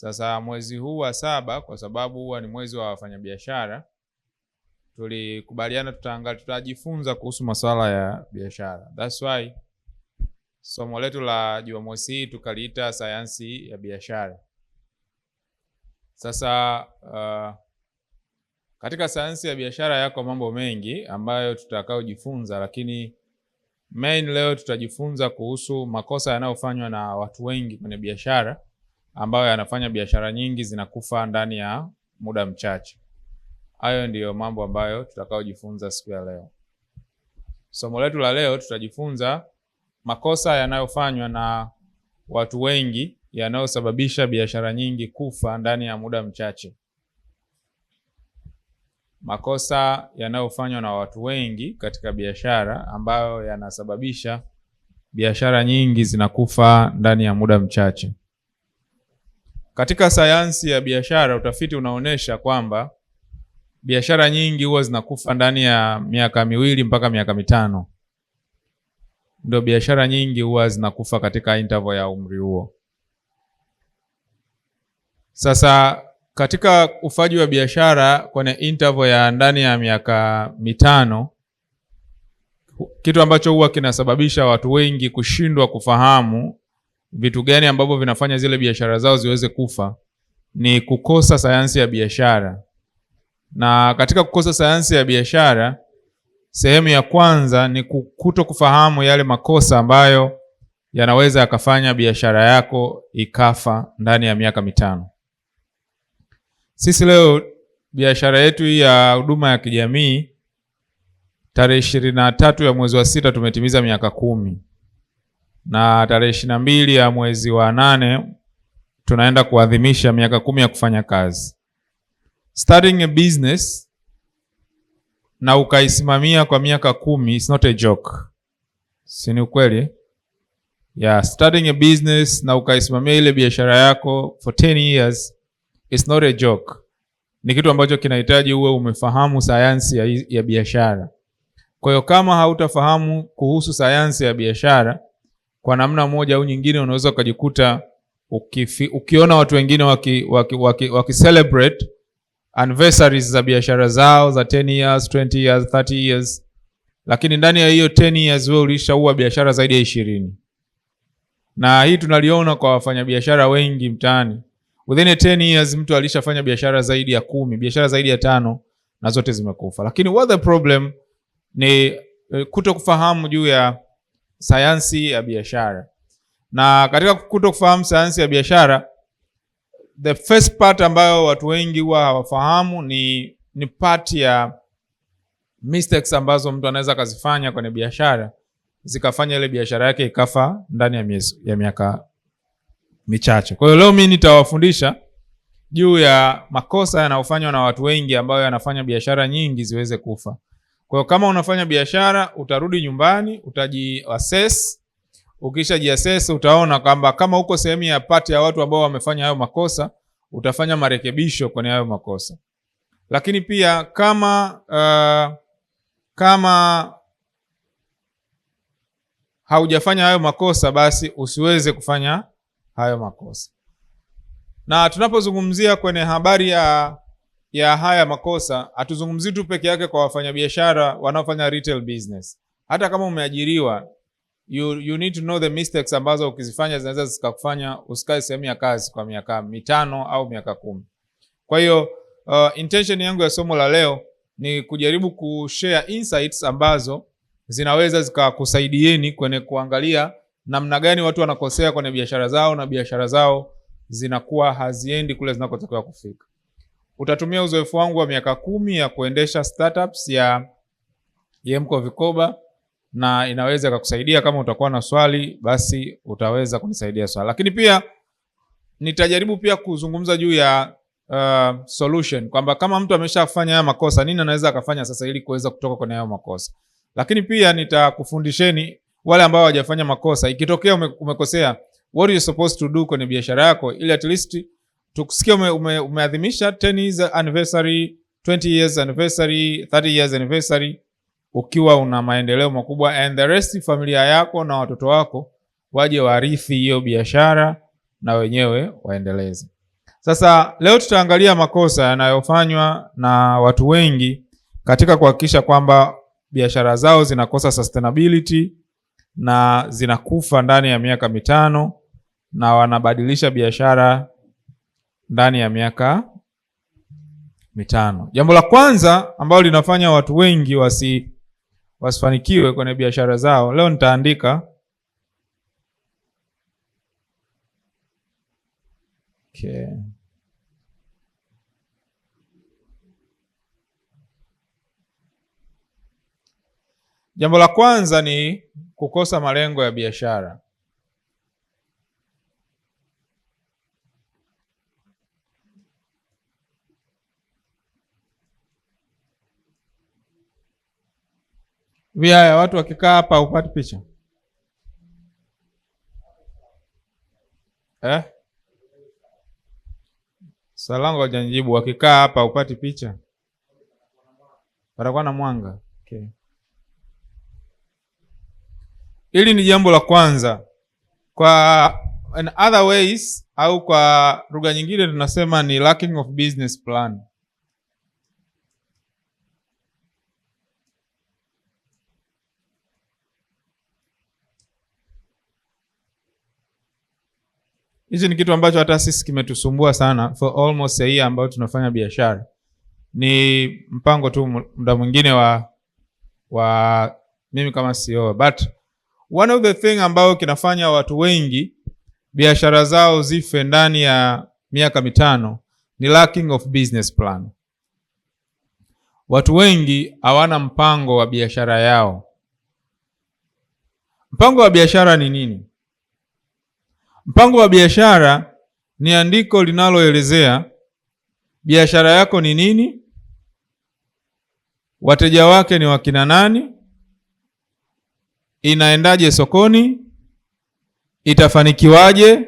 Sasa mwezi huu wa 7 kwa sababu huwa ni mwezi wa wafanyabiashara, tulikubaliana tutajifunza kuhusu masuala ya biashara. That's why somo letu la Jumamosi hii tukaliita sayansi ya biashara. Sasa katika sayansi ya biashara yako mambo mengi ambayo tutakayojifunza, lakini main leo tutajifunza kuhusu makosa yanayofanywa na watu wengi kwenye biashara ambayo yanafanya biashara nyingi zinakufa ndani ya muda mchache. Hayo ndiyo mambo ambayo tutakayojifunza siku ya leo. Somo letu la leo tutajifunza makosa yanayofanywa na watu wengi yanayosababisha biashara nyingi kufa ndani ya muda mchache. Makosa yanayofanywa na watu wengi katika biashara ambayo yanasababisha biashara nyingi zinakufa ndani ya muda mchache. Katika sayansi ya biashara, utafiti unaonesha kwamba biashara nyingi huwa zinakufa ndani ya miaka 2 mpaka miaka 5. Ndio biashara nyingi huwa zinakufa katika interval ya umri huo. Sasa katika ufaji wa biashara kwenye interval ya ndani ya miaka 5, kitu ambacho huwa kinasababisha watu wengi kushindwa kufahamu vitu gani ambavyo vinafanya zile biashara zao ziweze kufa ni kukosa sayansi ya biashara. Na katika kukosa sayansi ya biashara, sehemu ya kwanza ni kutokufahamu yale makosa ambayo yanaweza yakafanya biashara yako ikafa ndani ya miaka 5. Sisi leo biashara yetu hii ya huduma ya kijamii, tarehe 23 ya mwezi wa 6 tumetimiza miaka 10. Na tarehe 22 ya mwezi wa 8 tunaenda kuadhimisha miaka 10 ya kufanya kazi. Starting a business na ukaisimamia kwa miaka 10 is not a joke. Si ni ukweli? Yeah, starting a business na ukaisimamia ile biashara yako for 10 years is not a joke. Ni kitu ambacho kinahitaji uwe umefahamu sayansi ya biashara. Kwa hiyo kama hautafahamu kuhusu sayansi ya biashara, kwa namna moja au nyingine unaweza ukajikuta ukiona watu wengine waki celebrate anniversaries za biashara zao za 10 years, 20 years, 30 years, lakini ndani ya hiyo 10 years wewe ulishaua biashara zaidi ya 20. Na hii tunaliona kwa wafanyabiashara wengi mtaani. Within 10 years mtu alishafanya biashara zaidi ya 10, biashara zaidi ya 5 na zote zimekufa. Lakini what the problem ni kutokufahamu juu ya sayansi ya biashara. Na katika kutokufahamu sayansi ya biashara, the first part ambayo watu wengi huwa hawafahamu ni part ya mistakes ambazo mtu anaweza kuzifanya kwenye biashara zikafanya ile biashara yake ikafa ndani ya miaka michache. Kwa hiyo leo mimi nitawafundisha juu ya makosa yanayofanywa na watu wengi ambayo yanafanya biashara nyingi ziweze kufa. Kwa hiyo kama unafanya biashara, utarudi nyumbani, utajiassess. Ukishajiassess utaona kwamba kama uko sehemu ya part ya watu ambao wamefanya hayo makosa, utafanya marekebisho kwenye hayo makosa. Lakini pia kama haujafanya hayo makosa, basi usiweze kufanya hayo makosa. Na tunapozungumzia kwenye habari ya haya makosa, hatuzungumzii tu peke yake kwa wafanyabiashara wanaofanya retail business. Hata kama umeajiriwa, you need to know the mistakes ambazo ukizifanya zinaweza zikakufanya usikae sehemu ya kazi kwa miaka 5 au miaka 10. Kwa hiyo intention yangu ya somo la leo ni kujaribu kushare insights ambazo zinaweza zikakusaidieni kwenye kuangalia namna gani watu wanakosea kwenye biashara zao na biashara zao zinakuwa haziendi kule zinakotakiwa kufika. Utatumia uzoefu wangu wa miaka 10 ya kuendesha startups ya Yemko Vikoba, na inaweza kukusaidia. Kama utakuwa na swali, basi utaweza kunisaidia swali. Lakini pia nitajaribu pia kuzungumza juu ya solution, kwamba kama mtu ameshafanya haya makosa, nini anaweza akafanya sasa ili kuweza kutoka kwenye hayo makosa. Lakini pia nitakufundisheni wale ambao hawajafanya makosa, ikitokea umekosea, what you supposed to do kwenye biashara yako, ili at least tukusikia umeadhimisha 10 years anniversary, 20 years anniversary, 30 years anniversary ukiwa una maendeleo makubwa, and the rest familia yako na watoto wako waje warithi hiyo biashara na wenyewe waendeleze. Sasa leo tutaangalia makosa yanayofanywa na watu wengi katika kuhakikisha kwamba biashara zao zinakosa sustainability na zinakufa ndani ya miaka 5 na wanabadilisha biashara ndani ya miaka 5. Jambo la kwanza ambalo linafanya watu wengi wasifanikiwe kwenye biashara zao, leo nitaandika okay. Jambo la kwanza ni kukosa malengo ya biashara. Haya, watu wakikaa hapa upate picha Salango hajanijibu. Wakikaa hapa upate picha, patakuwa na mwanga. Okay. Hili ni jambo la kwanza. Kwa in other ways au kwa lugha nyingine tunasema ni lacking of business plan. Hichi ni kitu ambacho hata sisi kimetusumbua sana for almost a year ambao tunafanya biashara. Ni mpango tu muda mwingine wa mimi kama CEO. But one of the thing ambao kinafanya watu wengi biashara zao zife ndani ya miaka 5 ni lacking of business plan. Watu wengi hawana mpango wa biashara yao. Mpango wa biashara ni nini? Mpango wa biashara ni andiko linaloelezea biashara yako ni nini, wateja wake ni wakina nani, inaendaje sokoni, itafanikiwaje,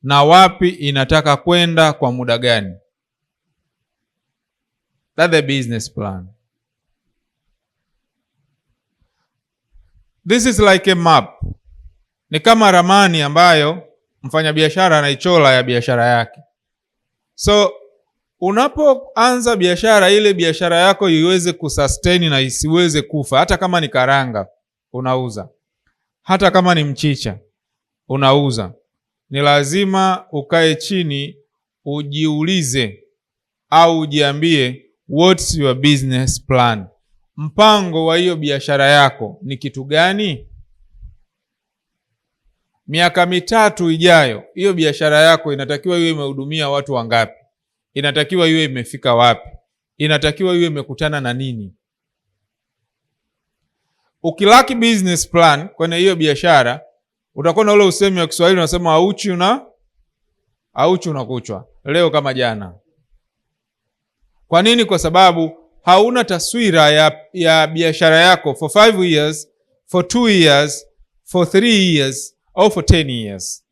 na wapi inataka kwenda kwa muda gani. That's the business plan. This is like a map. Ni kama ramani ambayo mfanyabiashara anaichora ya biashara yake. So unapoanza biashara, ile biashara yako iweze kusustain na isiweze kufa. Hata kama ni karanga unauza, hata kama ni mchicha unauza, ni lazima ukae chini ujiulize au ujiambie what's your business plan. Mpango wa hiyo biashara yako ni kitu gani? Miaka 3 ijayo, hiyo biashara yako inatakiwa iwe imehudumia watu wangapi? Inatakiwa iwe imefika wapi? Inatakiwa iwe imekutana na nini? Ukilaki business plan kwenye hiyo biashara, utakuwa na ule usemi wa Kiswahili unasema auchi unakuchwa leo kama jana. Kwa nini? Kwa sababu hauna taswira ya biashara yako for 5 years, for 2 years, for 3 years au for 10 years.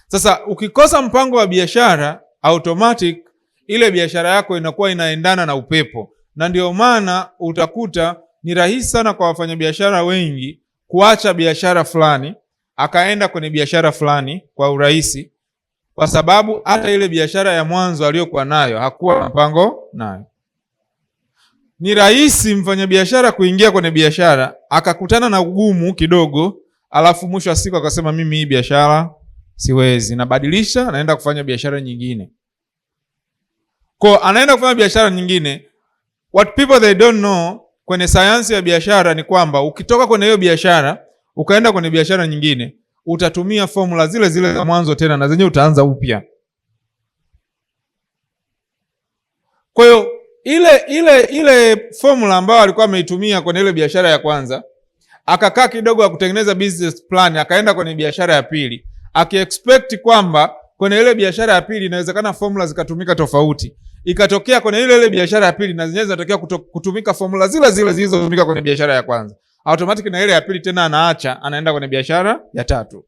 Sasa ukikosa mpango wa biashara, automatic ile biashara yako inakuwa inaendana na upepo. Na ndio maana utakuta ni rahisi sana kwa wafanyabiashara wengi kuacha biashara fulani akaenda kwenye biashara fulani kwa urahisi, kwa sababu hata ile biashara ya mwanzo aliyokuwa nayo hakuwa na mpango nayo. Ni rahisi mfanyabiashara kuingia kwenye biashara akakutana na ugumu kidogo, alafu mwisho wa siku akasema mimi hii biashara siwezi, nabadilisha, naenda kufanya biashara nyingine. Kwa anaenda kufanya biashara nyingine. What people they don't know kwenye sayansi ya biashara ni kwamba ukitoka kwenye hiyo biashara ukaenda kwenye biashara nyingine, utatumia formula zile zile za mwanzo tena, na zenyewe utaanza upya. Kwa hiyo ile formula ambayo alikuwa ameitumia kwenye ile biashara ya kwanza, akakaa kidogo ya kutengeneza business plan, akaenda kwenye biashara ya pili, akiexpect kwamba kwenye ile biashara ya pili inawezekana formula zikatumika tofauti. Ikatokea kwenye ile biashara ya pili na zenyewe zinatokea kutumika formula zile zile zilizotumika kwenye biashara ya kwanza. Automatic na ile ya pili tena anaacha, anaenda kwenye biashara ya tatu.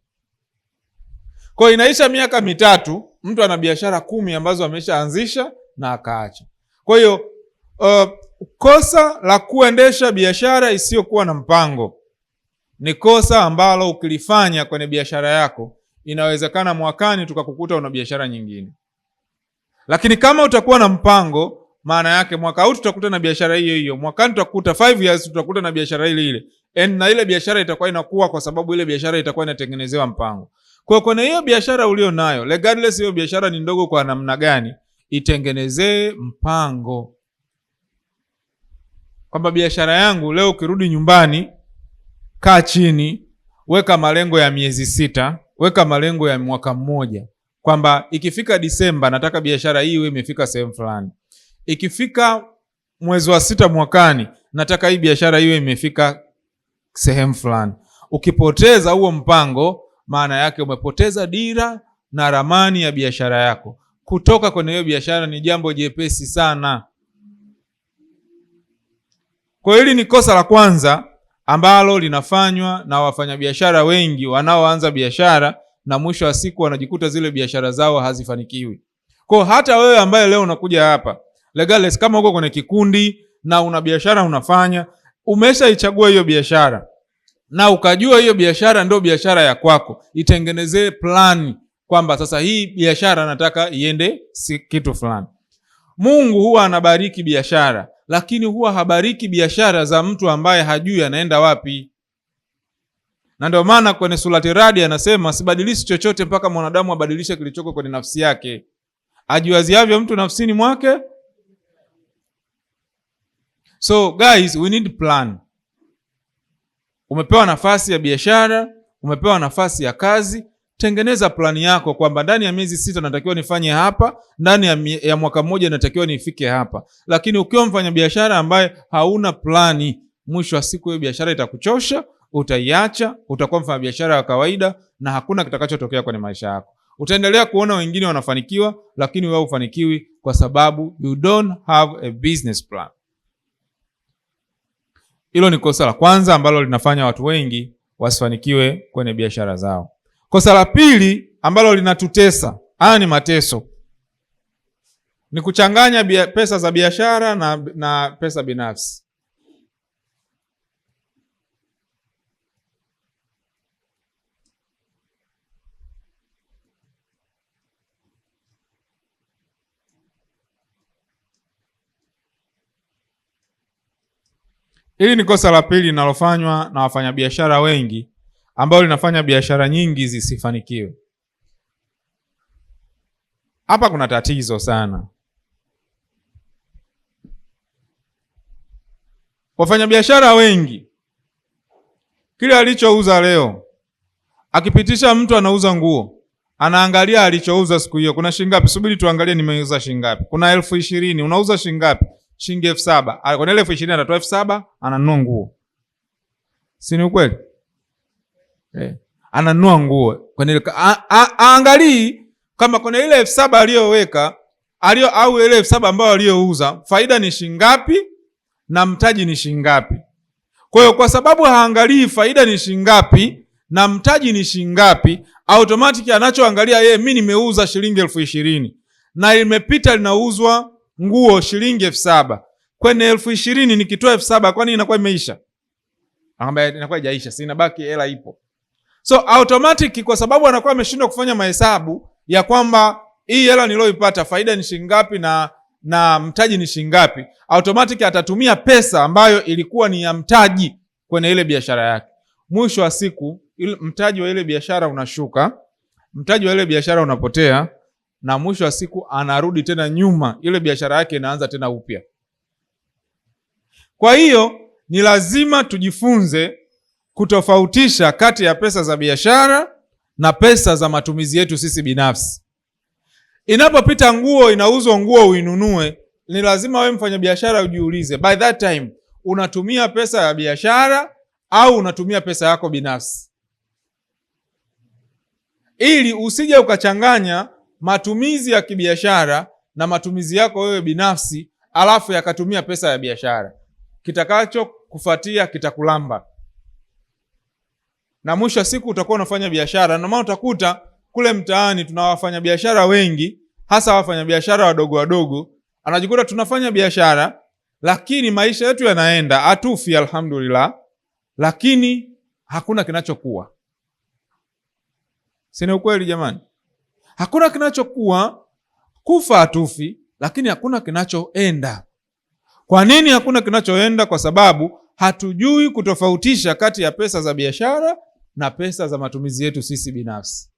Kwa hiyo inaisha miaka 3, mtu ana biashara 10 ambazo ameshaanzisha na akaacha. Kwa hiyo kosa la kuendesha biashara isiyokuwa na mpango ni kosa ambalo ukilifanya kwenye biashara yako inawezekana mwakani tukakukuta una biashara nyingine. Lakini kama utakuwa na mpango, maana yake mwaka huu tutakuta na biashara hiyo hiyo, mwakani tutakuta 5 years tutakuta na biashara ile ile. Na ile biashara itakuwa inakuwa kwa sababu ile biashara itakuwa inatengenezewa mpango. Kwa kwenye hiyo biashara ulio nayo, regardless hiyo biashara ni ndogo kwa namna gani, itengenezee mpango. Kwamba biashara yangu leo ukirudi nyumbani, kaa chini, weka malengo ya miezi 6, weka malengo ya mwaka mmoja. Kwamba ikifika Disemba nataka biashara hii iwe imefika sehemu fulani. Ikifika mwezi wa 6 mwakani nataka hii biashara iwe imefika sehemu fulani. Ukipoteza huo mpango, maana yake umepoteza dira na ramani ya biashara yako. Kutoka kwenye hiyo biashara ni jambo jepesi sana. Kwa hili ni kosa la kwanza ambalo linafanywa na wafanyabiashara wengi wanaoanza biashara na mwisho wa siku wanajikuta zile biashara zao hazifanikiwi. Kwa hata wewe ambaye leo unakuja hapa, regardless kama uko kwenye kikundi na una biashara unafanya, umeshaichagua hiyo biashara na ukajua hiyo biashara ndio biashara ya kwako, itengenezee plani kwamba sasa hii biashara nataka iende kitu fulani. Mungu huwa anabariki biashara, lakini huwa habariki biashara za mtu ambaye hajui anaenda wapi. Na ndio maana kwenye Surati Radi anasema sibadilishi chochote mpaka mwanadamu abadilishe kilichoko kwenye nafsi yake. Ajiwaziavyo mtu nafsini mwake. So guys, we need plan. Umepewa nafasi ya biashara, umepewa nafasi ya kazi, tengeneza plani yako kwamba ndani ya miezi 6 natakiwa nifanye hapa, ndani ya mwaka mmoja natakiwa nifike hapa. Lakini ukiwa mfanya biashara ambaye hauna plani, mwisho wa siku hiyo biashara itakuchosha, utaiacha, utakuwa mfanya biashara wa kawaida na hakuna kitakachotokea kwenye maisha yako. Utaendelea kuona wengine wanafanikiwa, lakini wewe hufanikiwi kwa sababu you don't have a business plan. Hilo ni kosa la kwanza ambalo linafanya watu wengi wasifanikiwe kwenye biashara zao. Kosa la pili ambalo linatutesa, haya ni mateso, ni kuchanganya pesa za biashara na pesa binafsi. Hili ni kosa la pili linalofanywa na wafanyabiashara wengi ambao linafanya biashara nyingi zisifanikiwe. Hapa kuna tatizo sana. Wafanyabiashara wengi kile alichouza leo, akipitisha mtu anauza nguo, anaangalia alichouza siku hiyo, kuna shilingi ngapi? Subiri tuangalie nimeuza shilingi ngapi. Kuna 20,000, unauza shilingi ngapi? Shilingi 7,000. Kwa 20,000 anatoa 7,000, ananunua nguo. Si ni ukweli? Ananunua nguo. Kwa nini aangalii kama kuna ile 7,000 aliyoweka au ile 7,000 ambayo aliyouza, faida ni shilingi ngapi na mtaji ni shilingi ngapi? Kwa hiyo kwa sababu haangalii faida ni shilingi ngapi na mtaji ni shilingi ngapi, automatic anachoangalia yeye, mimi nimeuza shilingi 20,000 na imepita linauzwa nguo shilingi 7,000. Kwenye 20,000 nikitoa 7,000 kwani inakuwa imeisha? Anambia inakuwa haijaisha, si inabaki hela ipo. So automatic kwa sababu anakuwa ameshindwa kufanya mahesabu ya kwamba hii hela niloipata faida ni shilingi ngapi na mtaji ni shilingi ngapi, automatic atatumia pesa ambayo ilikuwa ni ya mtaji kwenye ile biashara yake. Mwisho wa siku mtaji wa ile biashara unashuka, mtaji wa ile biashara unapotea, na mwisho wa siku anarudi tena nyuma, ile biashara yake inaanza tena upya. Kwa hiyo ni lazima tujifunze kutofautisha kati ya pesa za biashara na pesa za matumizi yetu sisi binafsi. Inapopita nguo, inauzwa nguo uinunue, ni lazima wewe mfanya biashara ujiulize, by that time unatumia pesa ya biashara au unatumia pesa yako binafsi, ili usije ukachanganya matumizi ya kibiashara na matumizi yako wewe binafsi alafu yakatumia pesa ya biashara. Kitakacho kufuatia kitakulamba, na mwisho siku utakuwa unafanya biashara. Na maana utakuta kule mtaani tunawafanya biashara wengi, hasa wafanya biashara wadogo wadogo, anajikuta tunafanya biashara lakini maisha yetu yanaenda, atufi alhamdulillah, lakini hakuna kinachokuwa. Sina ukweli jamani? Hakuna kinachokuwa, kufa hatufi, lakini hakuna kinachoenda. Kwa nini hakuna kinachoenda? Kwa sababu hatujui kutofautisha kati ya pesa za biashara na pesa za matumizi yetu sisi binafsi.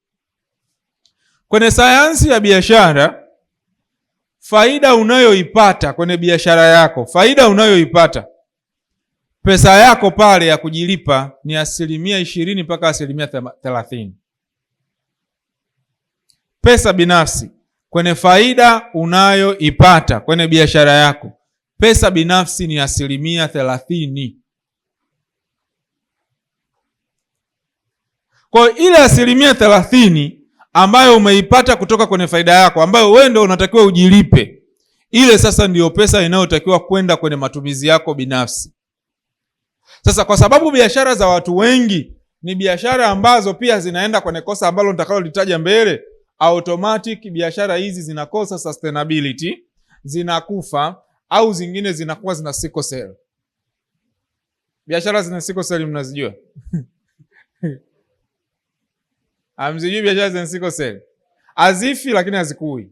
Kwenye sayansi ya biashara, faida unayoipata kwenye biashara yako, faida unayoipata, pesa yako pale ya kujilipa ni 20% mpaka 30%. Pesa binafsi kwenye faida unayoipata kwenye biashara yako, pesa binafsi ni 30%. Kwa ile 30% ambayo umeipata kutoka kwenye faida yako, ambayo wewe ndio unatakiwa ujilipe, ile sasa ndiyo pesa inayotakiwa kwenda kwenye matumizi yako binafsi. Sasa kwa sababu biashara za watu wengi ni biashara ambazo pia zinaenda kwenye kosa ambalo nitakalolitaja mbele, automatic biashara hizi zinakosa sustainability, zinakufa, au zingine zinakuwa zina sickle cell. Biashara zina sickle cell mnazijua? Hamzijui biashara zina sickle cell? Hazifi lakini hazikui.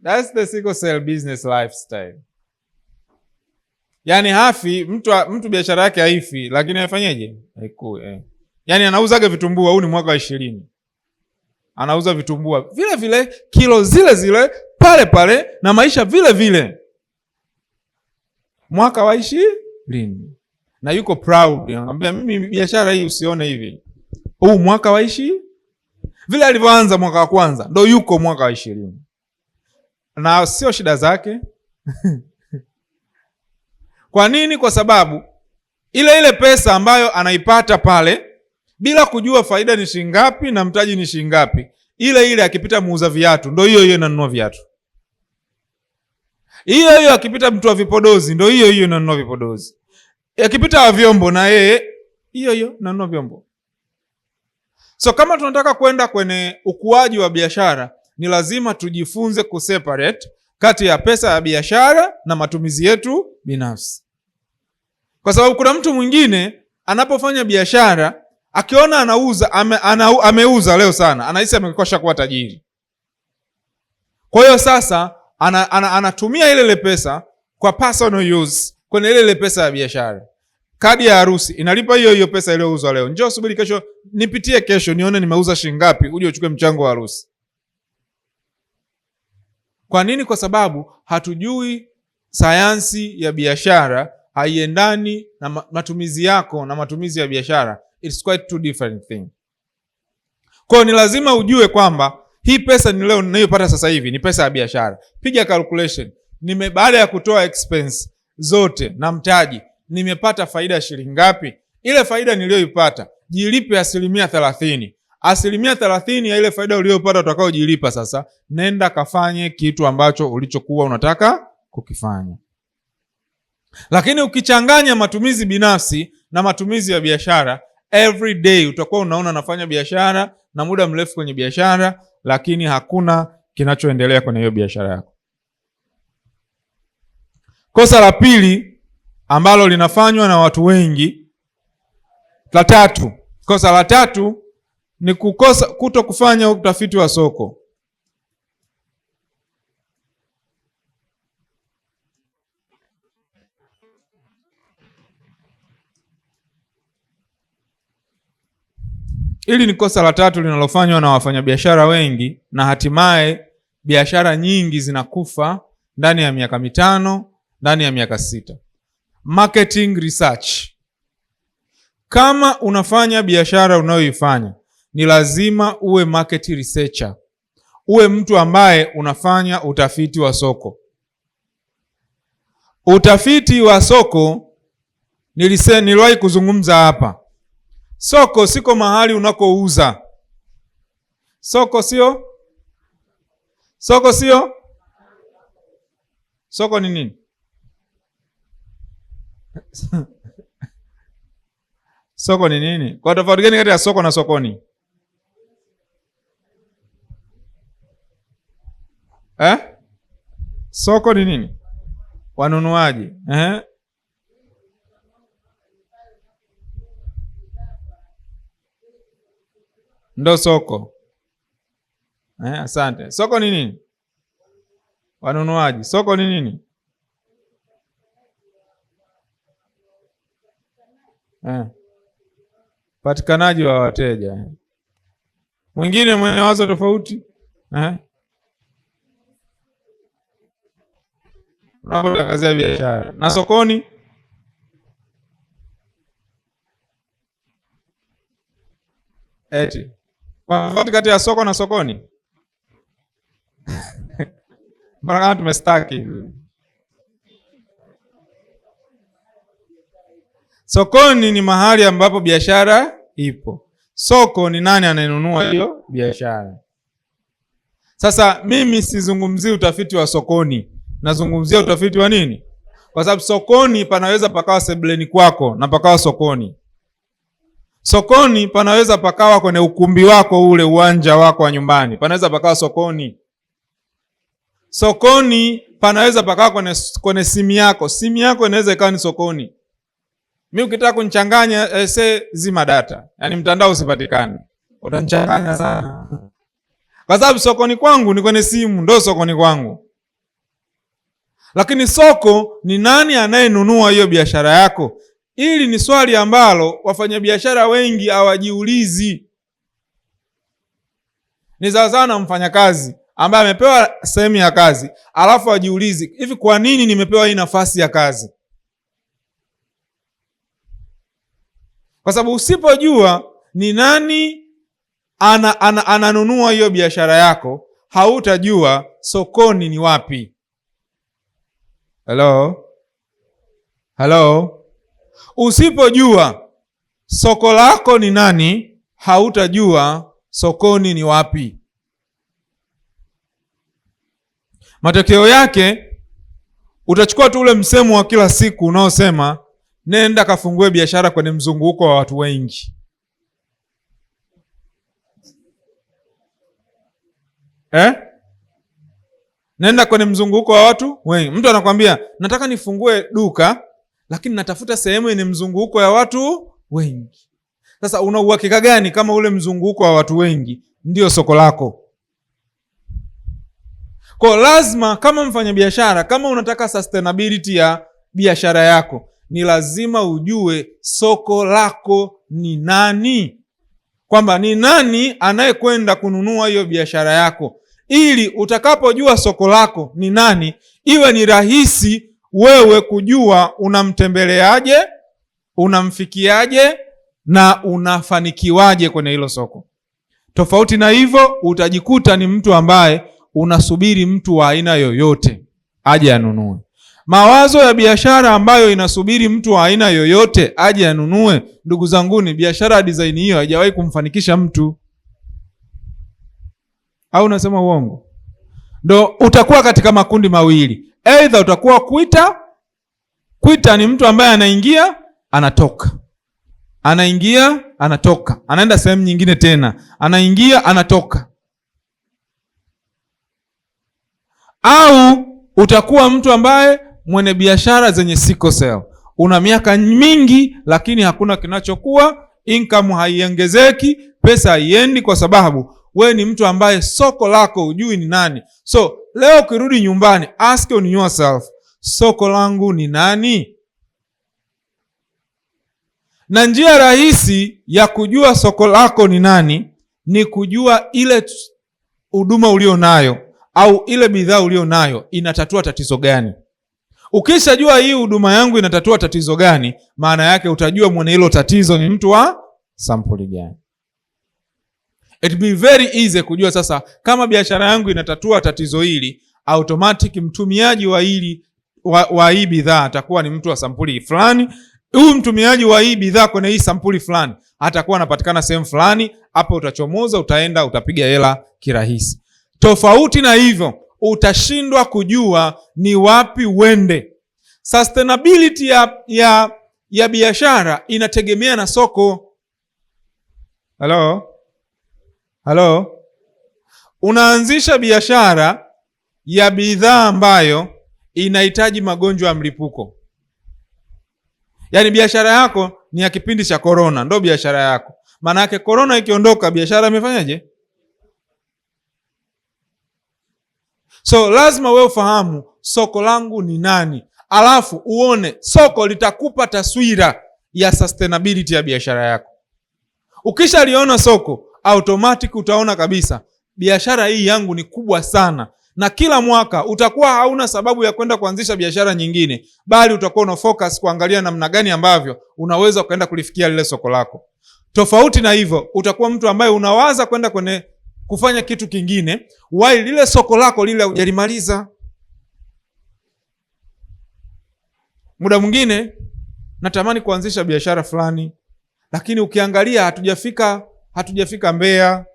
That's the sickle cell business lifestyle. Yaani hafi, mtu biashara yake haifi lakini haifanyeje? Haikui. Yaani anauzaga vitumbua, huu ni mwaka wa 20. Anauza vitumbua vile vile, kilo zile zile, pale pale, na maisha vile vile. Mwaka wa 20. Na yuko proud. Anambia mimi biashara hii usione hivi. Huu mwaka wa 20. Vile alivyoanza mwaka wa kwanza, ndo yuko mwaka wa 20. Na sio shida zake. Kwa nini? Kwa sababu ile pesa ambayo anaipata pale, bila kujua faida ni shilingi ngapi na mtaji ni shilingi ngapi, ile akipita muuza viatu, ndo hiyo inanunua viatu. Hiyo akipita mtu wa vipodozi, ndo hiyo inanunua vipodozi. Akipita wa vyombo, na yeye hiyo inanunua vyombo. So kama tunataka kwenda kwenye ukuaji wa biashara, ni lazima tujifunze kuseparate kati ya pesa ya biashara na matumizi yetu binafsi. Kwa sababu kuna mtu mwingine anapofanya biashara, akiona anauza, ameuza leo sana, anahisi amekosha kuwa tajiri. Kwa hiyo sasa anatumia ile pesa kwa personal use kwenye ile pesa ya biashara. Kadi ya harusi inalipa hiyo pesa iliyouzwa leo. Njoo subiri kesho, nipitie kesho nione nimeuza shilingi ngapi, uje uchukue mchango wa harusi. Kwa nini? Kwa sababu hatujui sayansi ya biashara, haiendani na matumizi yako na matumizi ya biashara. It's quite two different thing. Kwa hiyo ni lazima ujue kwamba hii pesa ni leo ninayopata sasa hivi ni pesa ya biashara. Piga calculation. Baada ya kutoa expense zote na mtaji, nimepata faida shilingi ngapi? Ile faida niliyoipata, jilipe 30%. 30% ya ile faida uliyopata utakaojilipa sasa, nenda kafanye kitu ambacho ulichokuwa unataka kukifanya. Lakini ukichanganya matumizi binafsi na matumizi ya biashara, every day utakuwa unaona nafanya biashara na muda mrefu kwenye biashara, lakini hakuna kinachoendelea kwenye hiyo biashara yako. Kosa la pili ambalo linafanywa na watu wengi, kosa la tatu ni kuto kufanya utafiti wa soko. Hili ni kosa la tatu linalofanywa na wafanyabiashara wengi, na hatimaye biashara nyingi zinakufa ndani ya miaka 5, ndani ya miaka 6. Marketing research. Kama unafanya biashara unayoifanya, ni lazima uwe market researcher. Uwe mtu ambaye unafanya utafiti wa soko. Utafiti wa soko niliwahi kuzungumza hapa. Soko siko mahali unakouza. Soko sio? Soko ni nini? Soko ni nini? Kwa tofauti gani kati ya soko na sokoni? Soko ni nini? Wanunuaji. ndo soko. Asante. Soko ni nini? Wanunuaji. Soko ni nini? Patikanaji wa wateja. Mwingine mwenye wazo tofauti? Unapotangazia biashara. Na sokoni? Eti. Kwa tofauti kati ya soko na sokoni? Mbona kama tumestaki? Sokoni ni mahali ambapo biashara ipo. Soko ni nani anayenunua hiyo biashara. Sasa mimi sizungumzii utafiti wa sokoni, nazungumzia utafiti wa nini? Kwa sababu sokoni panaweza pakawa sebuleni kwako na pakawa sokoni. Sokoni panaweza pakawa kwenye ukumbi wako, ule uwanja wako wa nyumbani, panaweza pakawa sokoni. Sokoni panaweza pakawa kwenye simu yako. Simu yako inaweza ikawa ni sokoni. Mimi ukitaka kunichanganya zima data, yaani mtandao usipatikane, utanichanganya sana. Kwa sababu sokoni kwangu ni kwenye simu, ndo sokoni kwangu. Lakini soko ni nani anayenunua hiyo biashara yako? Ili ni swali ambalo wafanyabiashara wengi hawajiulizi. Ni sawa na mfanyakazi ambaye amepewa sehemu ya kazi, alafu ajiulizi, hivi kwa nini nimepewa hii nafasi ya kazi? Kwa sababu usipojua ni nani ananunua hiyo biashara yako, hautajua sokoni ni wapi. Hello? Usipojua soko lako ni nani, hautajua sokoni ni wapi. Matokeo yake utachukua tu ule msemo wa kila siku unaosema nenda kafungue biashara kwenye mzunguko wa watu wengi. Nenda kwenye mzunguko wa watu wengi. Mtu anakuambia nataka nifungue duka, lakini natafuta sehemu yenye mzunguko ya watu wengi. Sasa una uhakika gani kama ule mzunguko wa watu wengi ndio soko lako? Kwa lazima kama mfanyabiashara, kama unataka sustainability ya biashara yako, ni lazima ujue soko lako ni nani, kwamba ni nani anayekwenda kununua hiyo biashara yako, ili utakapojua soko lako ni nani, iwe ni rahisi wewe kujua unamtembeleaje, unamfikiaje na unafanikiwaje kwenye hilo soko. Tofauti na hivyo, utajikuta ni mtu ambaye unasubiri mtu wa aina yoyote aje anunue. Mawazo ya biashara ambayo inasubiri mtu wa aina yoyote aje anunue, ndugu zangu, ni biashara ya design hiyo haijawahi kumfanikisha mtu. Au unasema uongo? Ndo utakuwa katika makundi mawili. Either utakuwa quita ni mtu ambaye anaingia anatoka, anaingia anatoka, anaenda sehemu nyingine tena, anaingia anatoka. Au utakuwa mtu ambaye mwenye biashara zenye sickle cell. Una miaka mingi lakini hakuna kinachokuwa, income haiongezeki, pesa haiendi, kwa sababu we ni mtu ambaye soko lako hujui ni nani. So leo ukirudi nyumbani, ask on yourself, soko langu ni nani? Na njia rahisi ya kujua soko lako ni nani ni kujua ile huduma ulio nayo au ile bidhaa ulio nayo inatatua tatizo gani. Ukishajua hii huduma yangu inatatua tatizo gani, maana yake utajua mwenye hilo tatizo ni mtu wa sampuli gani. It be very easy kujua sasa kama biashara yangu inatatua tatizo hili, automatic mtumiaji wa hii bidhaa atakuwa ni mtu wa sampuli fulani. Huyu mtumiaji wa hii bidhaa kwenye hii sampuli fulani atakuwa anapatikana sehemu fulani. Hapo utachomoza, utaenda, utapiga hela kirahisi. Tofauti na hivyo, utashindwa kujua ni wapi uende. Sustainability ya biashara inategemea na soko. Hello? Unaanzisha biashara ya bidhaa ambayo inahitaji magonjwa ya mlipuko. Yaani biashara yako ni ya kipindi cha corona, ndo biashara yako. Maana yake corona ikiondoka, biashara imefanyaje? So lazima wewe ufahamu soko langu ni nani, alafu uone soko litakupa taswira ya sustainability ya biashara yako. Ukishaliona soko, automatic utaona kabisa biashara hii yangu ni kubwa sana, na kila mwaka utakuwa hauna sababu ya kwenda kuanzisha biashara nyingine, bali utakuwa una focus kuangalia namna gani ambavyo unaweza kwenda kulifikia lile soko lako. Tofauti na hivyo, utakuwa mtu ambaye unawaza kwenda kwenye kufanya kitu kingine while lile soko lako lile hujalimaliza. Muda mwingine natamani kuanzisha biashara fulani, lakini ukiangalia hatujafika Mbeya,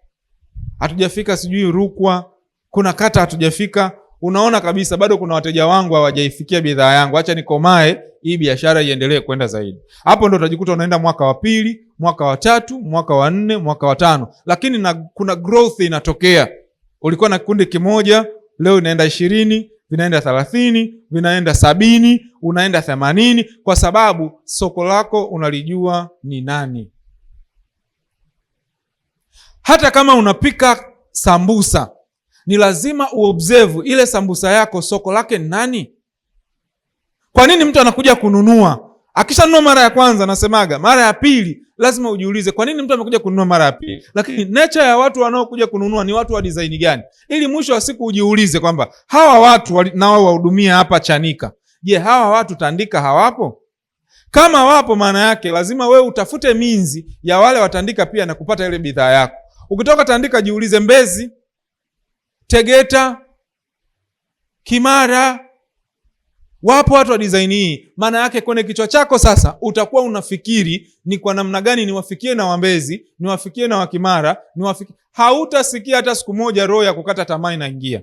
hatujafika sijui Rukwa, kuna kata hatujafika. Unaona kabisa bado kuna wateja wangu hawajaifikia bidhaa yangu, acha nikomae hii biashara iendelee kwenda zaidi. Hapo ndo utajikuta unaenda mwaka wa pili, mwaka wa tatu, mwaka wa 4, mwaka wa 5, lakini kuna growth inatokea. Ulikuwa na kikundi kimoja, leo inaenda 20, vinaenda 30, vinaenda 70, unaenda 80, kwa sababu soko lako unalijua ni nani. Hata kama unapika sambusa, ni lazima uobserve ile sambusa yako soko lake ni nani. Kwa nini mtu anakuja kununua? Akishanunua mara ya kwanza, nasemaga mara ya pili lazima ujiulize kwa nini mtu amekuja kununua mara ya pili. Lakini nature ya watu wanaokuja kununua ni watu wa design gani, ili mwisho wa siku ujiulize kwamba hawa watu nao wahudumia hapa Chanika, je, hawa watu Tandika hawapo? Kama wapo, maana yake lazima wewe utafute minzi ya wale watandika pia na kupata ile bidhaa yako. Ukitoka Tandika, jiulize Mbezi, Tegeta, Kimara, wapo watu wa design hii. Maana yake kwenye kichwa chako sasa utakuwa unafikiri ni kwa namna gani niwafikie na Wambezi, niwafikie na Wakimara, hautasikia hata siku moja roho ya kukata tamaa inaingia.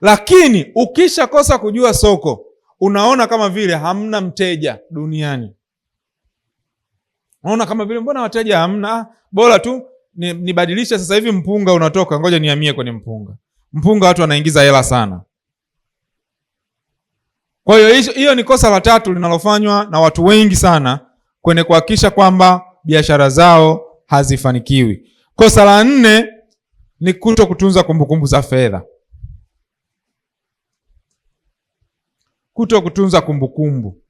Lakini ukisha kosa kujua soko, unaona kama vile hamna mteja duniani. Unaona kama vile mbona wateja hamna, bora tu nibadilishe sasa hivi mpunga unatoka, ngoja nihamie kwenye mpunga watu wanaingiza hela sana. Kwa hiyo ni kosa la tatu linalofanywa na watu wengi sana kwenye kuhakikisha kwamba biashara zao hazifanikiwi. Kosa la 4 ni kuto kutunza kumbukumbu za fedha. Kuto kutunza kumbukumbu.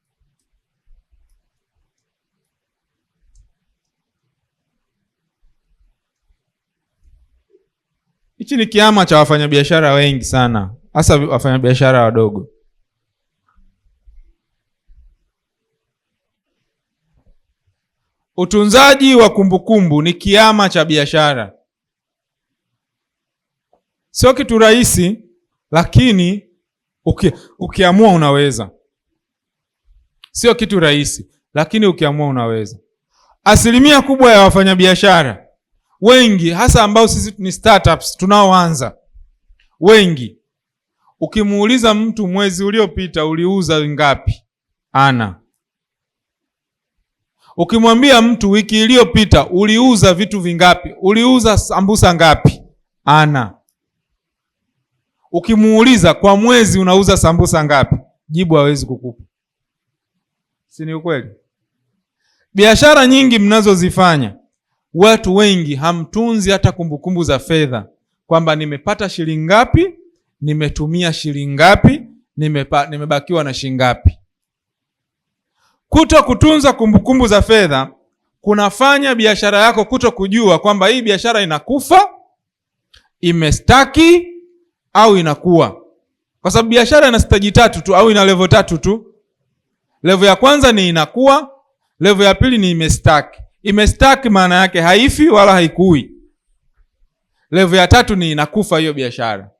Hichi ni kiama cha wafanyabiashara wengi sana, hasa wafanyabiashara wadogo. Utunzaji wa kumbukumbu ni kiama cha biashara. Sio kitu rahisi, lakini ukiamua unaweza. Sio kitu rahisi, lakini ukiamua unaweza. Asilimia kubwa ya wafanyabiashara wengi, hasa ambao sisi ni startups tunaoanza, wengi ukimuuliza mtu mwezi uliopita uliuza ngapi, ana. Ukimwambia mtu wiki iliyopita uliuza vitu vingapi, uliuza sambusa ngapi, ana. Ukimuuliza kwa mwezi unauza sambusa ngapi, jibu hawezi kukupa. Si ni ukweli? Biashara nyingi mnazozifanya, watu wengi hamtunzi hata kumbukumbu za fedha, kwamba nimepata shilingi ngapi, nimetumia shilingi ngapi, nimebakiwa na shilingi ngapi. Kuto kutunza kumbukumbu za fedha kunafanya biashara yako kuto kujua kwamba hii biashara inakufa, imestaki au inakuwa. Kwa sababu biashara ina stage 3 tu au ina level 3 tu. Level ya kwanza ni inakuwa, level ya pili ni imestaki. Imestaki maana yake haifi wala haikui. Level ya 3 ni inakufa hiyo biashara.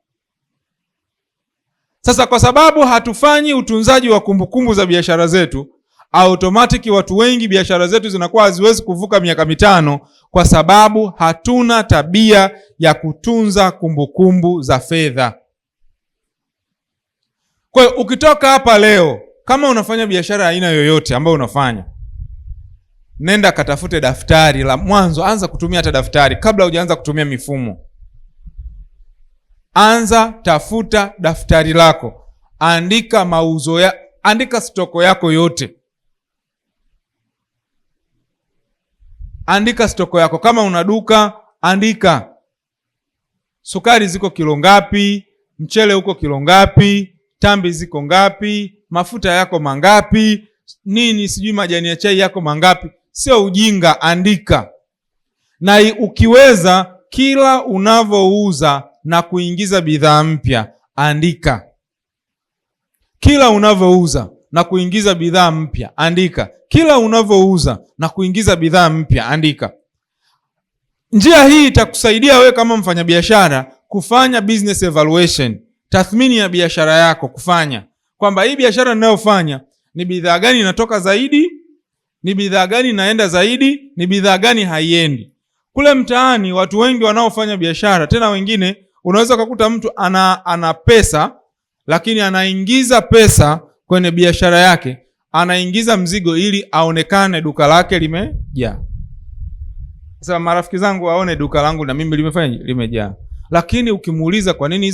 Sasa kwa sababu hatufanyi utunzaji wa kumbukumbu za biashara zetu, automatic watu wengi biashara zetu zinakuwa haziwezi kuvuka miaka 5 kwa sababu hatuna tabia ya kutunza kumbukumbu za fedha. Kwa hiyo ukitoka hapa leo, kama unafanya biashara aina yoyote ambayo unafanya, nenda katafute daftari la mwanzo. Anza kutumia hata daftari kabla hujaanza kutumia mifumo. Anza tafuta daftari lako, andika andika stoko yako yote. andika stoko yako. Kama una duka, andika sukari ziko kilo ngapi, mchele uko kilo ngapi, tambi ziko ngapi, mafuta yako mangapi, nini sijui majani ya chai yako mangapi. Sio ujinga, andika. Na ukiweza, kila unavouza na kuingiza bidhaa mpya, andika. Kila unavouza na kuingiza bidhaa mpya, andika. Kila unavouza na kuingiza bidhaa mpya, andika. Njia hii itakusaidia wewe kama mfanyabiashara kufanya business evaluation, tathmini ya biashara yako, kufanya kwamba hii biashara ninayofanya ni bidhaa gani inatoka zaidi, ni bidhaa gani inaenda zaidi, ni bidhaa gani haiendi. Kule mtaani watu wengi wanaofanya biashara, tena wengine unaweza kukuta mtu ana pesa lakini anaingiza pesa kwenye biashara yake, anaingiza mzigo ili aonekane duka lake limejaa. Sasa marafiki zangu waone duka langu na mimi limejaa. Lakini ukimuuliza kwa nini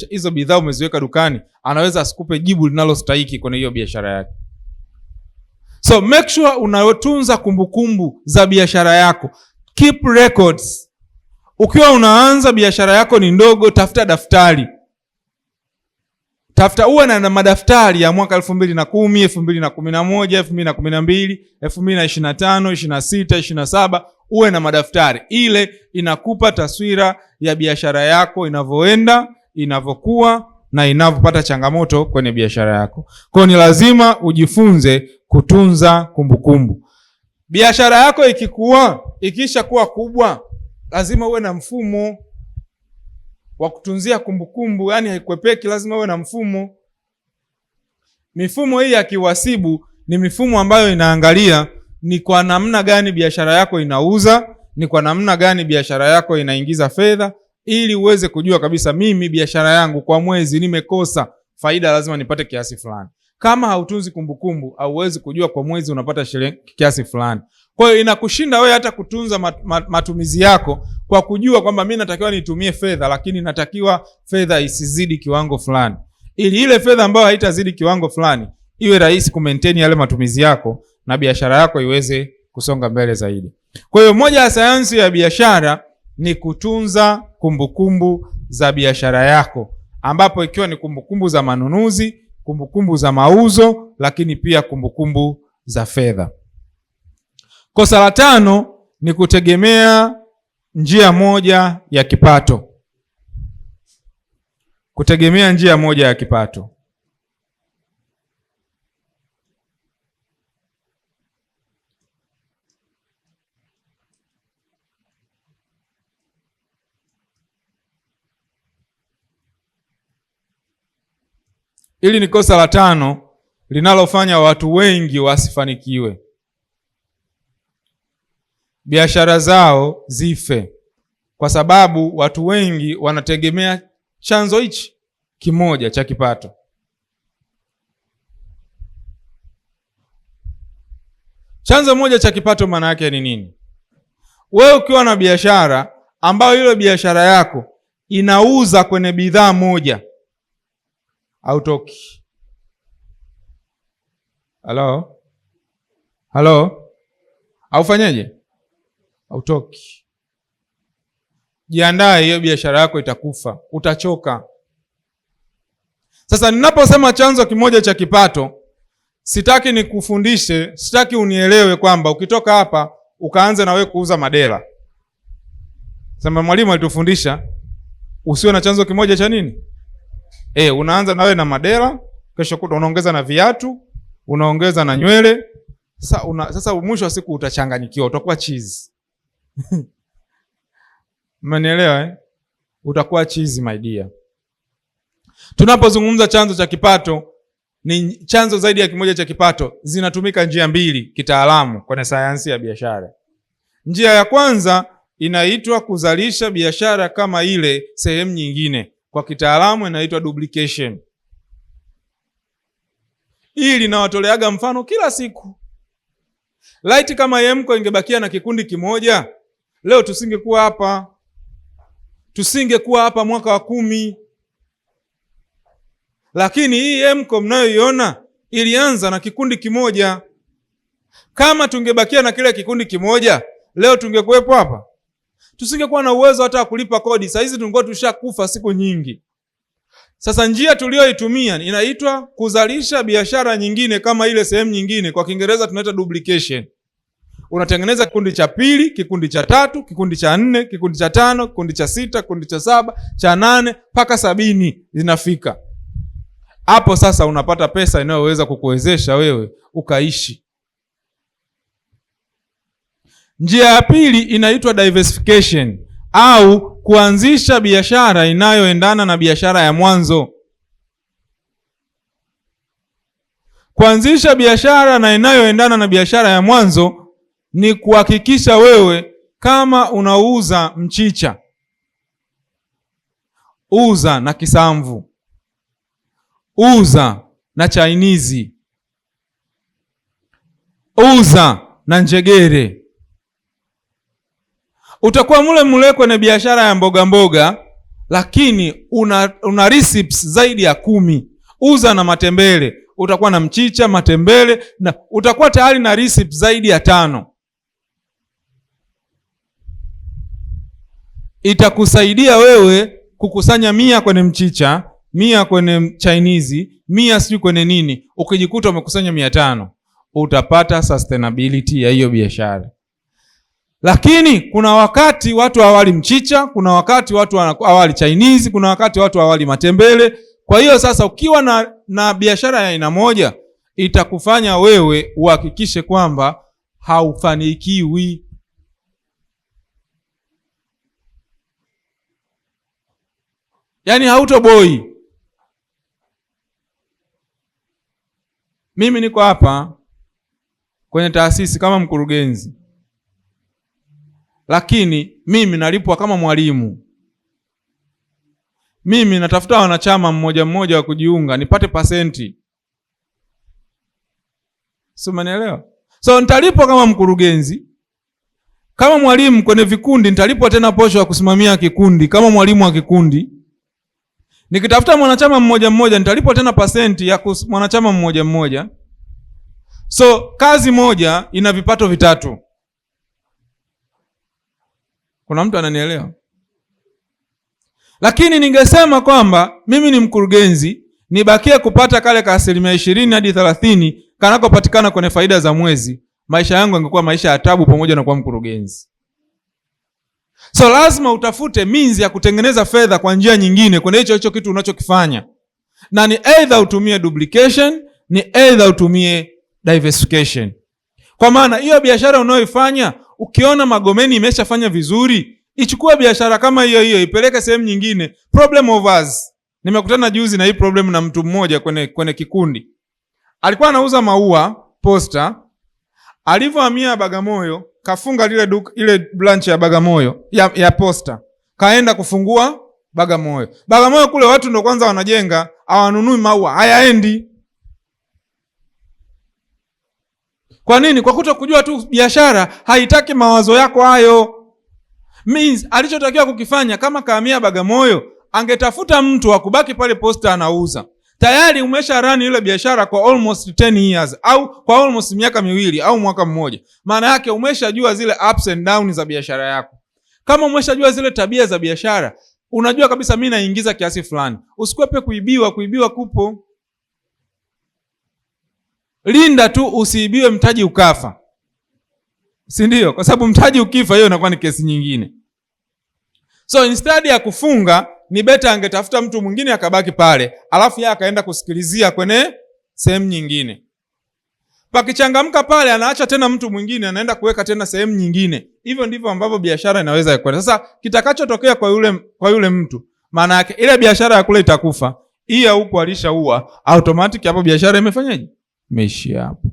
hizo bidhaa umeziweka dukani, anaweza asikupe jibu linalostahili kwenye hiyo biashara yake. So make sure unatunza kumbukumbu za biashara yako. Keep records. Ukiwa unaanza biashara yako ni ndogo, tafuta daftari. Uwe na madaftari ya mwaka 2010, 2011, 2012, 2025, 26, 27. Uwe na madaftari. Ile inakupa taswira ya biashara yako inavyoenda, inavyokuwa na inavyopata changamoto kwenye biashara yako. Kwa ni lazima ujifunze kutunza kumbukumbu. Biashara yako ikisha kuwa kubwa, lazima uwe na mfumo wa kutunzia kumbukumbu, yani haikwepeki, lazima uwe na mfumo. Mifumo hii ya kiwasibu ni mifumo ambayo inaangalia ni kwa namna gani biashara yako inauza, ni kwa namna gani biashara yako inaingiza fedha, ili uweze kujua kabisa, mimi biashara yangu kwa mwezi nimekosa faida, lazima nipate kiasi fulani. Kama hautunzi kumbukumbu, hauwezi kujua kwa mwezi unapata kiasi fulani. Kwa hiyo inakushinda wewe hata kutunza matumizi yako kwa kujua kwamba mimi natakiwa nitumie fedha, lakini natakiwa fedha isizidi kiwango fulani, ili ile fedha ambayo haitazidi kiwango fulani iwe rahisi kumaintain yale matumizi yako na biashara yako iweze kusonga mbele zaidi. Kwa hiyo moja ya sayansi ya biashara ni kutunza kumbukumbu za biashara yako, ambapo ikiwa ni kumbukumbu za manunuzi, kumbukumbu za mauzo, lakini pia kumbukumbu za fedha. Kosa la 5 ni kutegemea njia moja ya kipato. Kutegemea njia moja ya kipato. Hili ni kosa la 5 linalofanya watu wengi wasifanikiwe, biashara zao zife, kwa sababu watu wengi wanategemea chanzo hichi kimoja cha kipato. Chanzo moja cha kipato maana yake ni nini? Wewe ukiwa na biashara ambayo ile biashara yako inauza kwenye bidhaa moja, hautoki. Halo? Aufanyeje? Hautoki. Jiandae, hiyo biashara yako itakufa, utachoka. Sasa ninaposema chanzo kimoja cha kipato, sitaki nikufundishe, sitaki unielewe kwamba ukitoka hapa ukaanza na wewe kuuza madera. Sema mwalimu alitufundisha usiwe na chanzo kimoja cha nini? Unaanza na wewe na madera, kesho kuta unaongeza na viatu, unaongeza na nywele. Sasa mwisho wa siku utachanganyikiwa, utakuwa cheese. Mmenielewa? Utakuwa cheese my dear. Tunapozungumza chanzo cha kipato, ni chanzo zaidi ya kimoja cha kipato, zinatumika njia 2 kitaalamu kwenye sayansi ya biashara. Njia ya kwanza inaitwa kuzalisha biashara kama ile sehemu nyingine, kwa kitaalamu inaitwa duplication. Hili nawatoleaga mfano kila siku. Laiti kama Yemko ingebakia na kikundi kimoja, leo tusingekuwa hapa. Tusingekuwa hapa mwaka wa 10. Lakini hii Yemko mnayoiona ilianza na kikundi kimoja. Kama tungebakia na kile kikundi kimoja, leo tungekuwepo hapa? Tusingekuwa na uwezo hata kulipa kodi. Sasa hizi tungekuwa tushakufa siku nyingi. Sasa njia tuliyoitumia inaitwa kuzalisha biashara nyingine kama ile sehemu nyingine, kwa Kiingereza tunaita duplication. Unatengeneza kikundi cha pili, kikundi cha tatu, kikundi cha nne, kikundi cha tano, kikundi cha sita, kikundi cha saba, cha nane, mpaka 70 zinafika. Hapo sasa unapata pesa inayoweza kukuwezesha wewe ukaishi. Njia ya pili inaitwa diversification, au kuanzisha biashara inayoendana na biashara ya mwanzo. Kuanzisha biashara na inayoendana na biashara ya mwanzo ni kuhakikisha wewe kama unauza mchicha, uza na kisamvu, uza na chainizi, uza na njegere. Utakuwa mule kwenye biashara ya mboga mboga, lakini una recipes zaidi ya 10. Uza na matembele, utakuwa na mchicha, matembele, na utakuwa tayari na recipes zaidi ya 5. Itakusaidia wewe kukusanya 100 kwenye mchicha, 100 kwenye Chinese, 100 sijui kwenye nini. Ukijikuta umekusanya 500, utapata sustainability ya hiyo biashara. Lakini kuna wakati watu hawali mchicha, kuna wakati watu hawali Chinese, kuna wakati watu hawali matembele. Kwa hiyo sasa ukiwa na biashara ya aina moja, itakufanya wewe uhakikishe kwamba haufanikiwi. Yaani hautoboi. Mimi niko hapa kwenye taasisi kama mkurugenzi, lakini mimi nalipwa kama mwalimu. Mimi natafuta wanachama mmoja wa kujiunga nipate pasenti. Si umenielewa? So nitalipwa kama mkurugenzi. Kama mwalimu kwenye vikundi nitalipwa tena posho ya kusimamia kikundi kama mwalimu wa kikundi. Nikitafuta mwanachama mmoja nitalipwa tena pasenti ya mwanachama mmoja. So kazi moja ina vipato vitatu. Kuna mtu ananielewa? Lakini ningesema kwamba mimi ni mkurugenzi, nibakie kupata kale ka 20% hadi 30% kanakopatikana kwenye faida za mwezi, maisha yangu yangekuwa maisha ya taabu pamoja na kuwa mkurugenzi. So lazima utafute means ya kutengeneza fedha kwa njia nyingine kwenye hicho kitu unachokifanya. Na ni either utumie duplication, ni either utumie diversification. Kwa maana hiyo biashara unayoifanya, ukiona Magomeni imeshafanya vizuri, ichukue biashara kama hiyo ipeleke sehemu nyingine. Problem of us. Nimekutana juzi na hii problem na mtu mmoja kwenye kikundi. Alikuwa anauza maua, posta. Alivyohamia Bagamoyo, kafunga ile branch ya Bagamoyo ya posta. Kaenda kufungua Bagamoyo. Bagamoyo kule watu ndio kwanza wanajenga, hawanunui maua, hayaendi. Kwa nini? Kwa kutokujua tu biashara haitaki mawazo yako hayo. Means alichotakiwa kukifanya kama kahamia Bagamoyo, angetafuta mtu wa kubaki pale posta anauza. Tayari umesha run ile biashara kwa almost 10 years au kwa almost miaka 2 au mwaka mmoja. Maana yake umeshajua zile ups and downs za biashara yako. Kama umeshajua zile tabia za biashara, unajua kabisa mimi naingiza kiasi fulani. Usikwepe kuibiwa kupo. Linda tu usiibiwe mtaji ukafa. Si ndio? Kwa sababu mtaji ukifa hiyo inakuwa ni kesi nyingine. So instead ya kufunga, ni beta angetafuta mtu mwingine akabaki pale, alafu yeye akaenda kusikilizia kwenye sehemu nyingine. Pakichangamka pale anaacha tena mtu mwingine anaenda kuweka tena sehemu nyingine. Hivyo ndivyo ambavyo biashara inaweza kwenda. Sasa kitakachotokea kwa yule mtu, maana yake ile biashara ya kule itakufa. Hii ya huko alishaua, automatic hapo biashara imefanyaje? Imeishia hapo.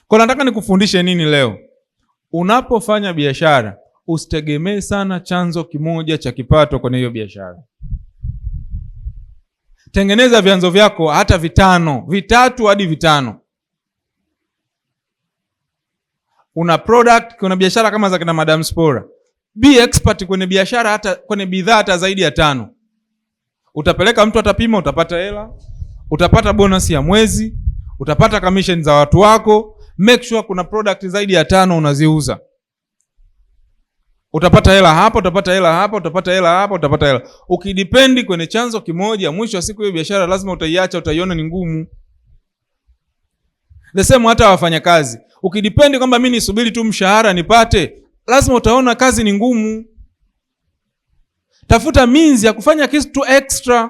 Kwa nataka nikufundishe nini leo? Unapofanya biashara, usitegemee sana chanzo kimoja cha kipato kwenye hiyo biashara. Tengeneza vyanzo vyako hata 5, 3 hadi 5. Una product, kuna biashara kama za kina Madam Spora. Be expert kwenye biashara, hata kwenye bidhaa hata zaidi ya 5. Utapeleka mtu atapima, utapata hela, utapata bonus ya mwezi, utapata commission za watu wako. Make sure kuna product zaidi ya 5 unaziuza. Utapata hela hapa, utapata hela hapa, utapata hela hapa, utapata hela. Ukidipendi kwenye chanzo kimoja, mwisho wa siku hiyo biashara lazima utaiacha, utaiona ni ngumu. The same hata wafanyakazi. Ukidipendi kwamba mimi nisubiri tu mshahara nipate, lazima utaona kazi ni ngumu. Tafuta means ya kufanya kitu extra.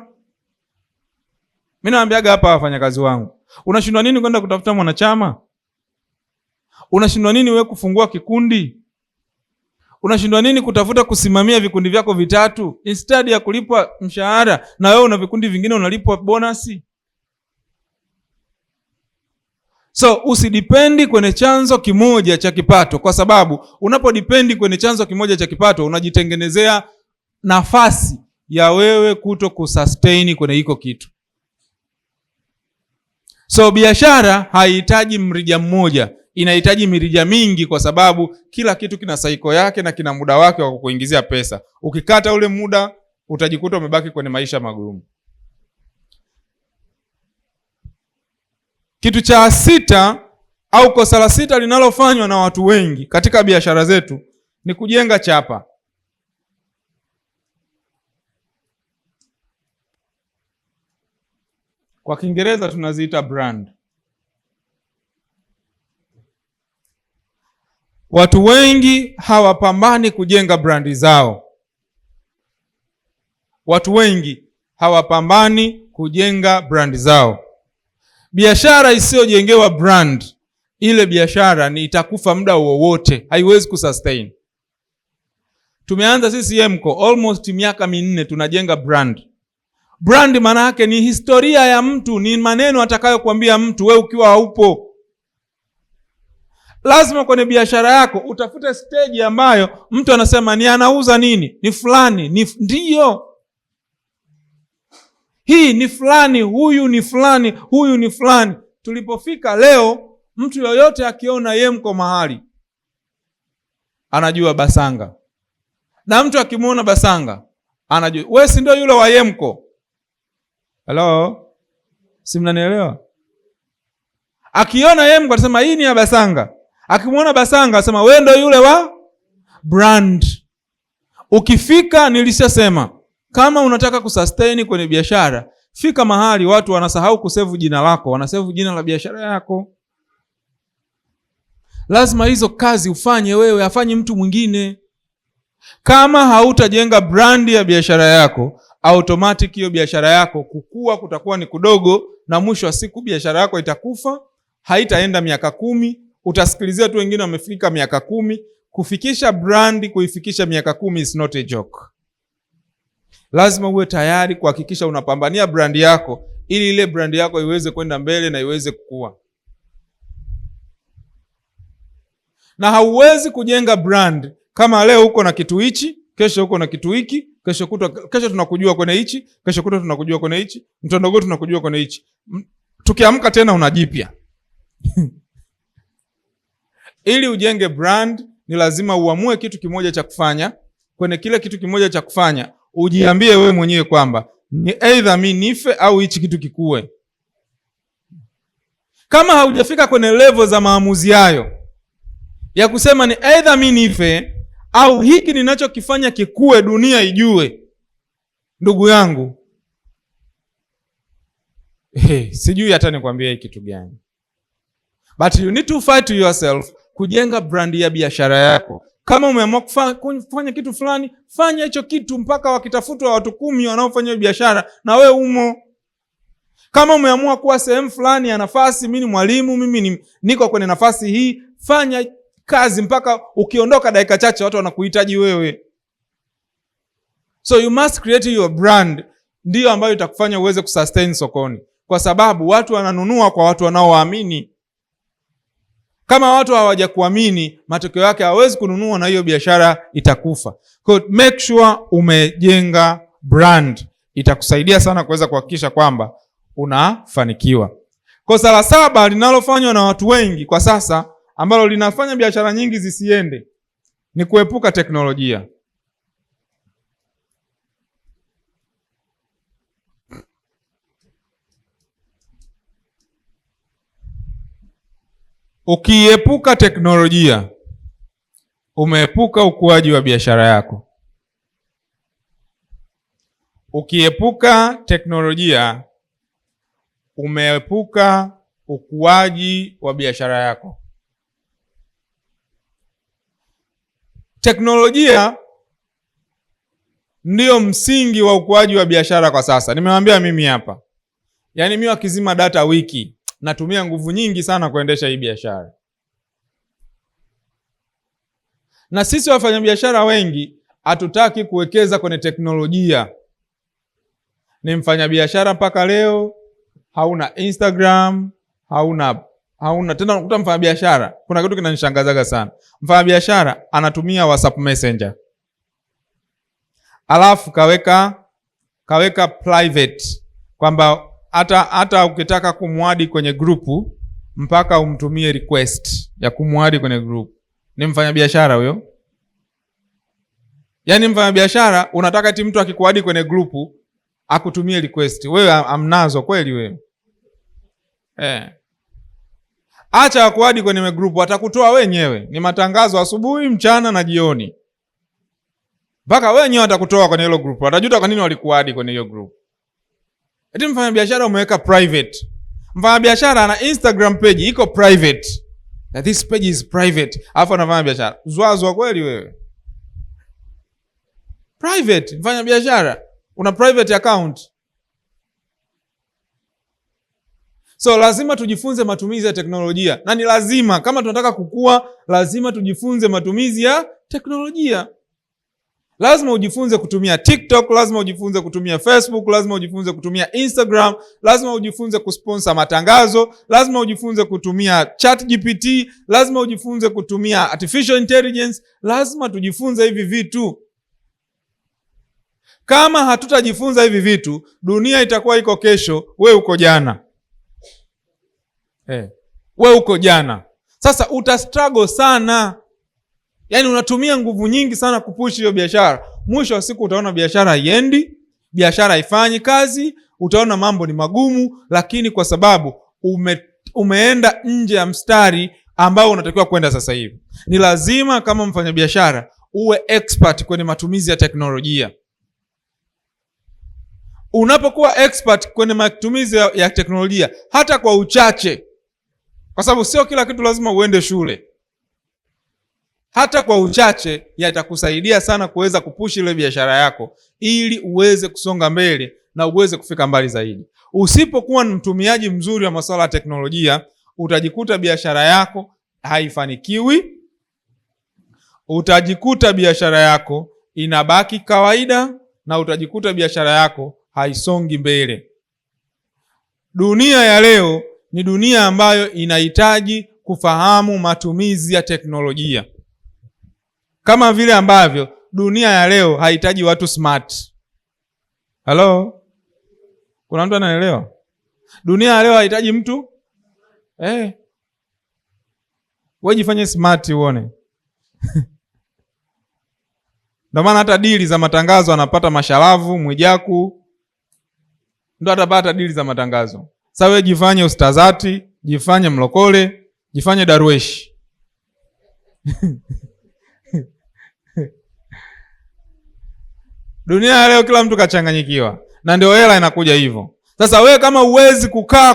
Mimi naambiaga hapa wafanyakazi wangu, unashindwa nini kwenda kutafuta mwanachama? Unashindwa nini wewe kufungua kikundi? Unashindwa nini kutafuta kusimamia vikundi vyako vitatu instead ya kulipwa mshahara na wewe una vikundi vingine unalipwa bonasi? So usidipendi kwenye chanzo kimoja cha kipato, kwa sababu unapodipendi kwenye chanzo kimoja cha kipato unajitengenezea nafasi ya wewe kuto kusustain kwenye hiko kitu. So biashara haihitaji mrija mmoja, inahitaji mirija mingi, kwa sababu kila kitu kina saiko yake na kina muda wake wa kukuingizia pesa. Ukikata ule muda utajikuta umebaki kwenye maisha magumu. Kitu cha 6 au kosa la 6 linalofanywa na watu wengi katika biashara zetu ni kujenga chapa. Kwa Kiingereza tunaziita brand. Watu wengi hawapambani kujenga brandi zao. Watu wengi hawapambani kujenga brandi zao. Biashara isiyojengewa brand, ile biashara ni itakufa muda wowote, haiwezi kusustain. Tumeanza sisi Yemco almost miaka 4 tunajenga brand. Brand maana yake ni historia ya mtu, ni maneno atakayokuambia mtu wewe ukiwa haupo. Lazima kwenye biashara yako utafute stage ambayo mtu anasema ni anauza nini? Ni fulani, ndio. Hii ni fulani, huyu ni fulani, huyu ni fulani. Tulipofika leo, mtu yoyote akiona Yemco mahali anajua Basanga. Na mtu akimuona Basanga anajua, wewe si ndio yule wa Yemco? Hello? Si mnanielewa? Akiona Yemco atasema hii ni ya Basanga. Akimuona Basanga asema wewe ndio yule wa brand. Ukifika, nilishasema kama unataka kusustain kwenye biashara, fika mahali watu wanasahau kusave jina lako, wanasave jina la biashara yako. Lazima hizo kazi ufanye wewe, afanye mtu mwingine. Kama hautajenga brand ya biashara yako, automatic hiyo biashara yako kukua kutakuwa ni kudogo, na mwisho wa siku biashara yako itakufa, haitaenda miaka 10. Utasikilizia tu wengine wamefika miaka 10. Kufikisha brand, kuifikisha miaka 10 is not a joke. Lazima uwe tayari kuhakikisha unapambania brand yako, ili ile brand yako iweze kwenda mbele na iweze kukua. Na hauwezi kujenga brand kama leo uko na kitu hichi, kesho uko na kitu hiki, kesho tunakujua kwenye hichi, kesho kutwa tunakujua kwenye hichi, mtondogo tunakujua kwenye hichi. Tukiamka tena unajipya. Ili ujenge brand ni lazima uamue kitu kimoja cha kufanya. Kwenye kile kitu kimoja cha kufanya ujiambie wewe mwenyewe kwamba ni either mimi nife au hichi kitu kikue. Kama haujafika kwenye level za maamuzi hayo ya kusema ni either mimi nife au hiki ninachokifanya kikue, dunia ijue, ndugu yangu, sijui hata nikwambie hiki kitu gani. But you need to fight to yourself kujenga brand ya biashara yako. Kama umeamua kufanya kitu fulani, fanya hicho kitu mpaka wakitafutwa watu 10 wanaofanya biashara na we umo. Kama umeamua kuwa sehemu fulani ya nafasi, mimi ni mwalimu, mimi niko kwenye nafasi hii, fanya kazi mpaka ukiondoka dakika chache watu wanakuhitaji wewe. So you must create your brand, ndio ambayo itakufanya uweze kusustain sokoni, kwa sababu watu wananunua kwa watu wanaowaamini. Kama watu hawajakuamini, matokeo yake hawezi kununua na hiyo biashara itakufa. So make sure umejenga brand. Itakusaidia sana kuweza kuhakikisha kwamba unafanikiwa. Kosa la 7 linalofanywa na watu wengi kwa sasa, ambalo linafanya biashara nyingi zisiende, ni kuepuka teknolojia. Ukiepuka teknolojia, umeepuka ukuaji wa biashara yako. Ukiepuka teknolojia, umeepuka ukuaji wa biashara yako. Teknolojia ndiyo msingi wa ukuaji wa biashara kwa sasa. Nimewambia mimi hapa, yaani mimi wakizima data wiki natumia nguvu nyingi sana kuendesha hii biashara. Na sisi wafanyabiashara wengi hatutaki kuwekeza kwenye teknolojia. Ni mfanyabiashara mpaka leo hauna Instagram, hauna tena. Unakuta mfanyabiashara, kuna kitu kinanishangazaga sana. Mfanyabiashara anatumia WhatsApp Messenger, alafu kaweka private kwamba hata ukitaka kumwadi kwenye grupu mpaka umtumie request ya kumwadi kwenye grupu. Ni mfanyabiashara huyo? Yaani mfanyabiashara unataka eti mtu akikuadi kwenye grupu akutumie request? Wewe amnazo kweli wewe? Acha akuadi kwenye grupu, atakutoa wenyewe. Ni matangazo asubuhi, mchana na jioni. Mpaka wenyewe atakutoa kwenye hilo grupu. Atajuta kwa nini walikuadi kwenye hiyo grupu. Eti mfanyabiashara umeweka private. Mfanyabiashara ana Instagram page iko private. That this page is private. Alafu anafanya biashara. Zwazwa kweli wewe? Private, mfanyabiashara una private account. So lazima tujifunze matumizi ya teknolojia. Na ni lazima, kama tunataka kukua, lazima tujifunze matumizi ya teknolojia. Lazima ujifunze kutumia TikTok, lazima ujifunze kutumia Facebook, lazima ujifunze kutumia Instagram, lazima ujifunze kusponsor matangazo, lazima ujifunze kutumia ChatGPT, lazima ujifunze kutumia artificial intelligence. Lazima tujifunze hivi vitu. Kama hatutajifunza hivi vitu, dunia itakuwa iko kesho, we uko jana. We uko jana. Sasa utastruggle sana. Yaani unatumia nguvu nyingi sana kupush hiyo biashara. Mwisho wa siku utaona biashara haiendi, biashara haifanyi kazi, utaona mambo ni magumu, lakini kwa sababu umeenda nje ya mstari ambao unatakiwa kwenda sasa hivi. Ni lazima kama mfanyabiashara uwe expert kwenye matumizi ya teknolojia. Unapokuwa expert kwenye matumizi ya teknolojia, hata kwa uchache, kwa sababu sio kila kitu lazima uende shule, hata kwa uchache yatakusaidia sana kuweza kupush ile biashara yako ili uweze kusonga mbele na uweze kufika mbali zaidi. Usipokuwa mtumiaji mzuri wa masuala ya teknolojia, utajikuta biashara yako haifanikiwi, utajikuta biashara yako inabaki kawaida, na utajikuta biashara yako haisongi mbele. Dunia ya leo ni dunia ambayo inahitaji kufahamu matumizi ya teknolojia. Kama vile ambavyo dunia ya leo haihitaji watu smart. Hello? Kuna mtu anaelewa? Dunia ya leo haihitaji mtu wewe jifanye smart uone. Ndio maana hata dili za matangazo anapata Mashalavu, Mwijaku, ndio atapata dili za matangazo. Sasa wewe jifanye Ustazati, jifanye Mlokole, jifanye Darwesh. Dunia ya leo kila mtu kachanganyikiwa, na ndio hela inakuja hivyo. Sasa wewe kama uwezi kukaa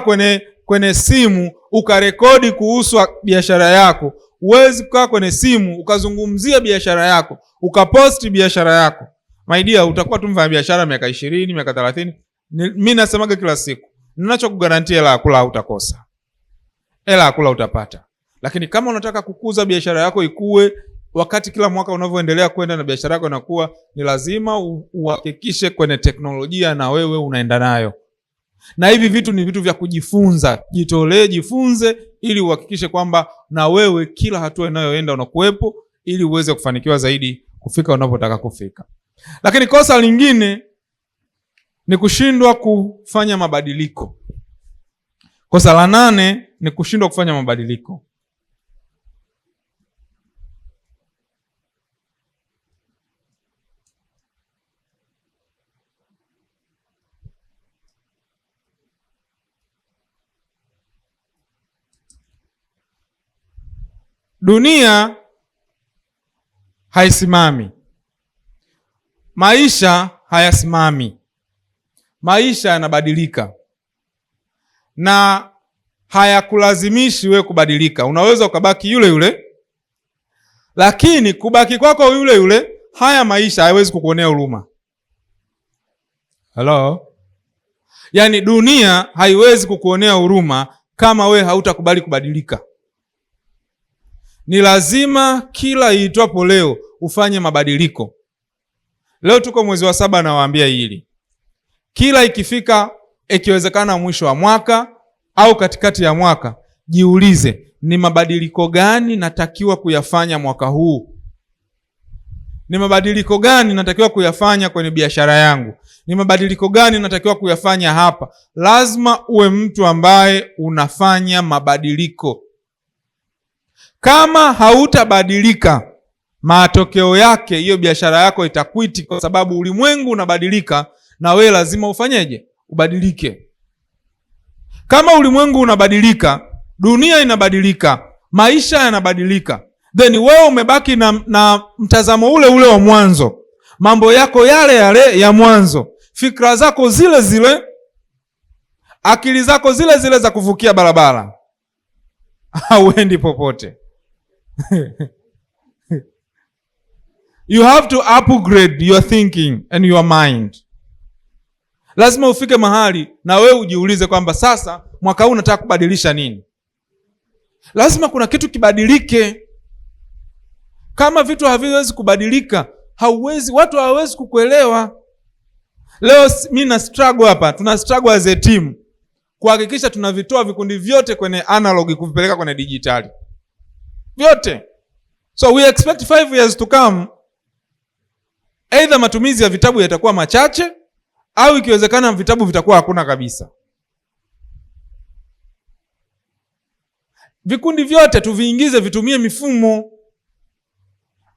kwenye simu ukarekodi kuhusu biashara yako, uwezi kukaa kwenye simu ukazungumzia biashara yako, ukaposti biashara yako, my dear, utakuwa tu mfanya biashara miaka 20, miaka 30. Mimi nasemaga kila siku, ninachokugarantia hela ya kula utakosa. Hela ya kula utapata. Lakini kama unataka kukuza biashara yako ikue, wakati kila mwaka unavyoendelea kwenda na biashara yako inakuwa, ni lazima uhakikishe kwenye teknolojia na wewe unaenda nayo. Na hivi vitu ni vitu vya kujifunza. Jitolee, jifunze ili uhakikishe kwamba na wewe kila hatua inayoenda unakuwepo ili uweze kufanikiwa zaidi kufika unapotaka kufika. Lakini kosa lingine ni kushindwa kufanya mabadiliko. Kosa la 8 ni kushindwa kufanya mabadiliko. Dunia haisimami. Maisha hayasimami. Maisha yanabadilika. Na hayakulazimishi wewe kubadilika. Unaweza ukabaki yule yule, lakini kubaki kwako yule yule, haya maisha hayawezi kukuonea huruma. Hello? Yaani dunia haiwezi kukuonea huruma kama we hautakubali kubadilika. Ni lazima kila iitwapo leo ufanye mabadiliko. Leo tuko mwezi wa 7, nawaambia hili. Kila ikifika, ikiwezekana mwisho wa mwaka au katikati ya mwaka, jiulize, ni mabadiliko gani natakiwa kuyafanya mwaka huu? Ni mabadiliko gani natakiwa kuyafanya kwenye biashara yangu? Ni mabadiliko gani natakiwa kuyafanya hapa? Lazima uwe mtu ambaye unafanya mabadiliko. Kama hautabadilika, matokeo yake hiyo biashara yako itakwiti, kwa sababu ulimwengu unabadilika na we lazima ufanyeje? Ubadilike. Kama ulimwengu unabadilika, dunia inabadilika, maisha yanabadilika, then wewe umebaki na mtazamo ule ule wa mwanzo, mambo yako yale yale ya mwanzo, fikra zako zile zile, akili zako zile zile za kuvukia barabara. Hauendi popote. You have to upgrade your thinking and your mind. Lazima ufike mahali na wewe ujiulize kwamba sasa mwaka huu nataka kubadilisha nini? Lazima kuna kitu kibadilike. Kama vitu haviwezi kubadilika, watu hawawezi kukuelewa. Leo mimi na struggle hapa, tuna struggle as a team kuhakikisha tunavitoa vikundi vyote kwenye analog kuvipeleka kwenye digitali. Vyote. So we expect 5 years to come, either matumizi ya vitabu yatakuwa machache au ikiwezekana vitabu vitakuwa hakuna kabisa. Vikundi vyote tuviingize, vitumie mifumo.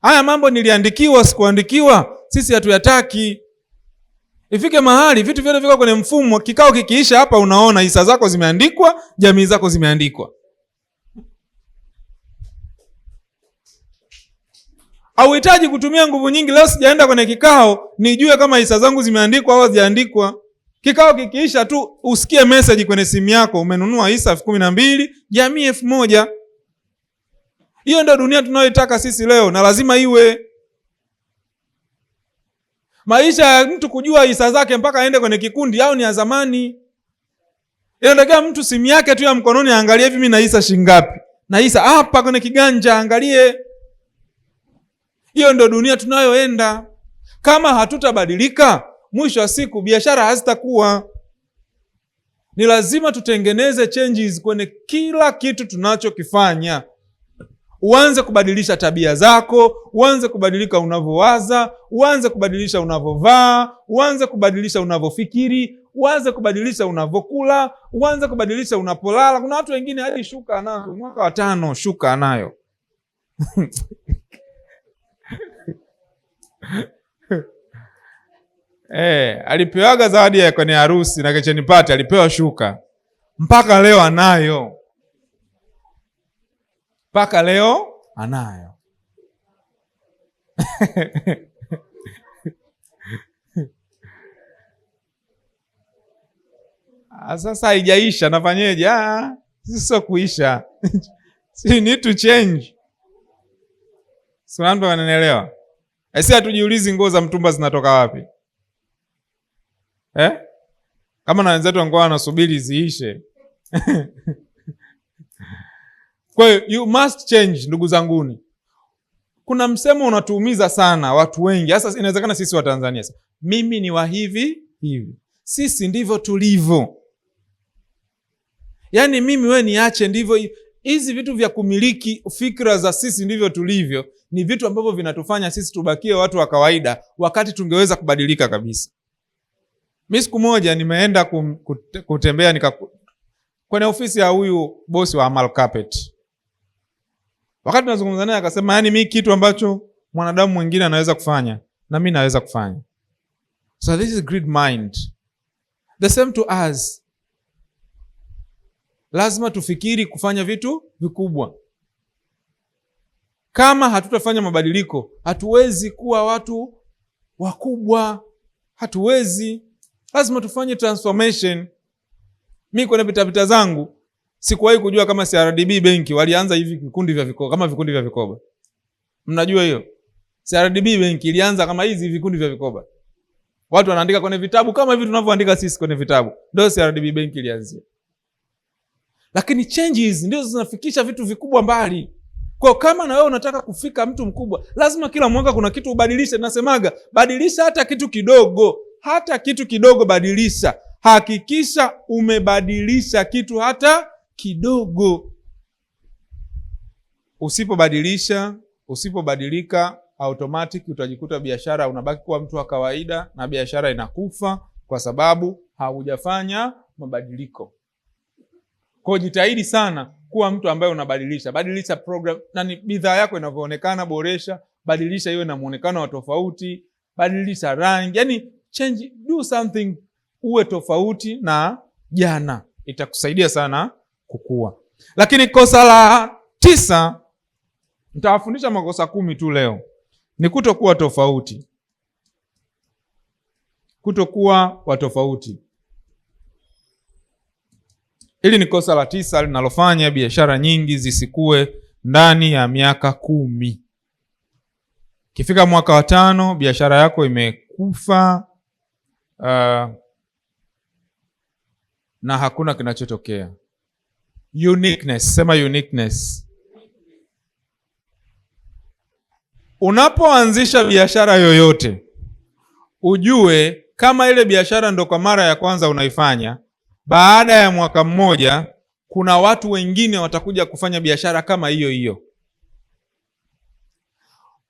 Haya mambo niliandikiwa, sikuandikiwa, sisi hatuyataki. Ifike mahali vitu vyote viko kwenye mfumo, kikao kikiisha hapa unaona hisa zako zimeandikwa, jamii zako zimeandikwa. Hauhitaji kutumia nguvu nyingi. Leo sijaenda kwenye kikao nijue kama hisa zangu zimeandikwa au hazijaandikwa. Kikao kikiisha tu usikie message kwenye simu yako, umenunua hisa 12,000, jamii 1,000. Hiyo ndio dunia tunayoitaka sisi leo, na lazima iwe. Maisha ya mtu kujua hisa zake mpaka aende kwenye kikundi au ni ya zamani. Inatokea mtu simu yake tu ya mkononi aangalie hivi, mimi na hisa shilingi ngapi? Na hisa hapa kwenye kiganja angalie. Hiyo ndio dunia tunayoenda. Kama hatutabadilika, mwisho wa siku biashara hazitakuwa. Ni lazima tutengeneze changes kwenye kila kitu tunachokifanya. Uanze kubadilisha tabia zako, uanze kubadilika unavyowaza, uanze kubadilisha unavovaa, uanze kubadilisha unavofikiri, uanze kubadilisha unavokula, uanze kubadilisha unapolala. Kuna watu wengine hadi shuka anayo, mwaka wa 5 shuka anayo. Alipewaga zawadi ya kwenye harusi na kitchen party, alipewa shuka. Mpaka leo anayo. Mpaka leo anayo. Sasa haijaisha, nafanyeje? Sio kuisha. You need to change. Sio, ndio wananielewa? Sisi hatujiulizi nguo za mtumba zinatoka wapi. Kama na wenzetu wangekuwa wanasubiri ziishe. Kwa hiyo you must change, ndugu zanguni. Kuna msemo unatuumiza sana watu wengi. Sasa inawezekana sisi wa Tanzania. Mimi ni wa hivi hivi. Sisi ndivyo tulivyo. Yaani mimi wewe niache ndivyo. Hizi vitu vya kumiliki fikra za sisi ndivyo tulivyo ni vitu ambavyo vinatufanya sisi tubakie watu wa kawaida wakati tungeweza kubadilika kabisa. Mimi siku moja nimeenda kutembea kwenye ofisi ya huyu bosi wa Amal Carpet. Wakati tunazungumza naye akasema, yani mimi kitu ambacho mwanadamu mwingine anaweza kufanya na mimi naweza kufanya. So this is great mind. The same to us. Lazima tufikiri kufanya vitu vikubwa. Kama hatutafanya mabadiliko, hatuwezi kuwa watu wakubwa, hatuwezi. Lazima tufanye transformation. Mimi kwenye pitapita zangu sikuwahi kujua kama CRDB benki walianza hivi vikundi vya vikoba, kama vikundi vya vikoba. Mnajua hiyo? CRDB benki ilianza kama hizi vikundi vya vikoba. Watu wanaandika kwenye vitabu kama hivi tunavyoandika sisi kwenye vitabu. Ndio CRDB benki ilianzia. Lakini changes ndio zinafikisha vitu vikubwa mbali. Kwa kama na wewe unataka kufika mtu mkubwa, lazima kila mwaka kuna kitu ubadilishe. Nasemaga, badilisha hata kitu kidogo. Hata kitu kidogo badilisha. Hakikisha umebadilisha kitu hata kidogo. Usipobadilika automatic utajikuta biashara unabaki kuwa mtu wa kawaida na biashara inakufa kwa sababu haujafanya mabadiliko. Kwa jitahidi sana kuwa mtu ambaye unabadilisha. Badilisha program na bidhaa yako inavyoonekana, boresha, badilisha iwe na muonekano wa tofauti, badilisha rangi, yani change, do something uwe tofauti na jana. Itakusaidia sana kukua. Lakini kosa la 9, nitawafundisha makosa 10 tu leo, ni kutokuwa tofauti. Kutokuwa wa tofauti. Hili ni kosa la 9 linalofanya biashara nyingi zisikue ndani ya miaka 10. Kifika mwaka wa 5 biashara yako imekufa na hakuna kinachotokea. Uniqueness, sema uniqueness. Unapoanzisha biashara yoyote, ujue kama ile biashara ndo kwa mara ya kwanza unaifanya, baada ya mwaka mmoja kuna watu wengine watakuja kufanya biashara kama hiyo hiyo.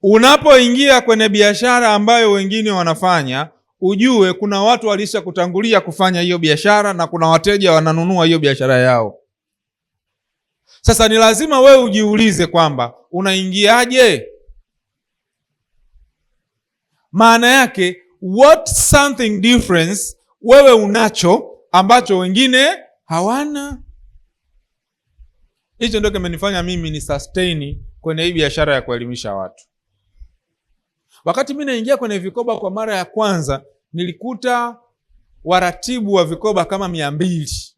Unapoingia kwenye biashara ambayo wengine wanafanya, ujue kuna watu walisha kutangulia kufanya hiyo biashara na kuna wateja wananunua hiyo biashara yao. Sasa ni lazima wewe ujiulize kwamba unaingiaje? Maana yake what something difference wewe unacho ambacho wengine hawana. Hicho ndio kimenifanya mimi ni sustain kwenye hii biashara ya kuelimisha watu. Wakati mimi naingia kwenye vikoba kwa mara ya kwanza, nilikuta waratibu wa vikoba kama 200.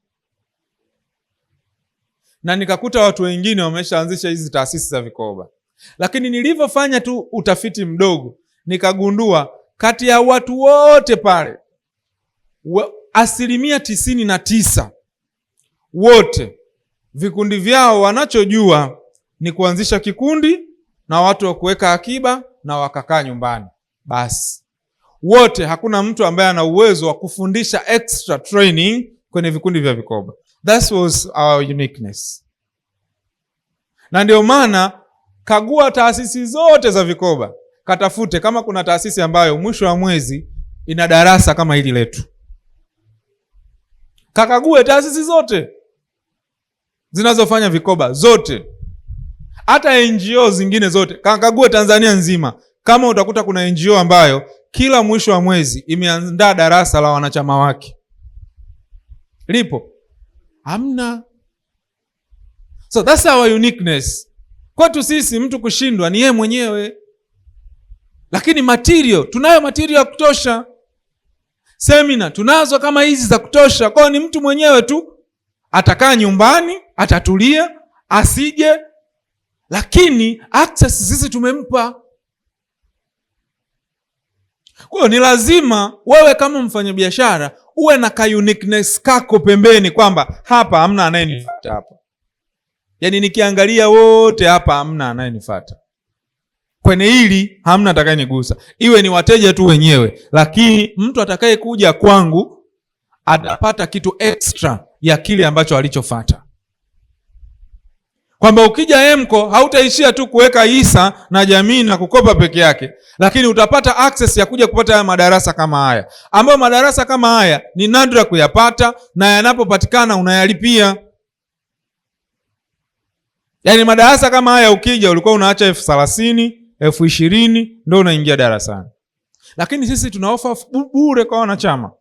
Na nikakuta watu wengine wameshaanzisha hizi taasisi za vikoba. Lakini nilivyofanya tu utafiti mdogo, nikagundua kati ya watu wote pale, 99% wote vikundi vyao wanachojua ni kuanzisha kikundi na watu wa kuweka akiba na wakakaa nyumbani. Basi. Wote, hakuna mtu ambaye ana uwezo wa kufundisha extra training kwenye vikundi vya vikoba. That was our uniqueness. Na ndio maana kagua taasisi zote za vikoba. Katafute kama kuna taasisi ambayo mwisho wa mwezi ina darasa kama hili letu. Kakague taasisi zote zinazofanya vikoba zote. Hata NGO zingine zote. Kakague Tanzania nzima. Kama utakuta kuna NGO ambayo kila mwisho wa mwezi imeandaa darasa la wanachama wake. Lipo? Hamna. So that's our uniqueness. Kwetu sisi mtu kushindwa ni yeye mwenyewe. Lakini material, tunayo material ya kutosha. Seminar tunazo kama hizi za kutosha. Kwa ni mtu mwenyewe tu atakaa nyumbani, atatulia, asije. Lakini access sisi tumempa. Kwa ni lazima wewe kama mfanyabiashara uwe na ka uniqueness kako pembeni kwamba hapa hamna anayenifuata hapa. Yaani nikiangalia wote hapa hamna anayenifuata. Kwenye hili hamna atakayenigusa. Iwe ni wateja tu wenyewe, lakini mtu atakaye kuja kwangu atapata kitu extra ya kile ambacho alichofuata. Kwamba ukija Emco hautaishia tu kuweka hisa na jamii na kukopa peke yake, lakini utapata access ya kuja kupata haya madarasa kama haya. Ambayo madarasa kama haya ni nadra kuyapata na yanapopatikana unayalipia. Yaani madarasa kama haya ukija ulikuwa unaacha 30,000, 20,000 ndio unaingia darasani. Lakini sisi tuna offer bure kwa wanachama.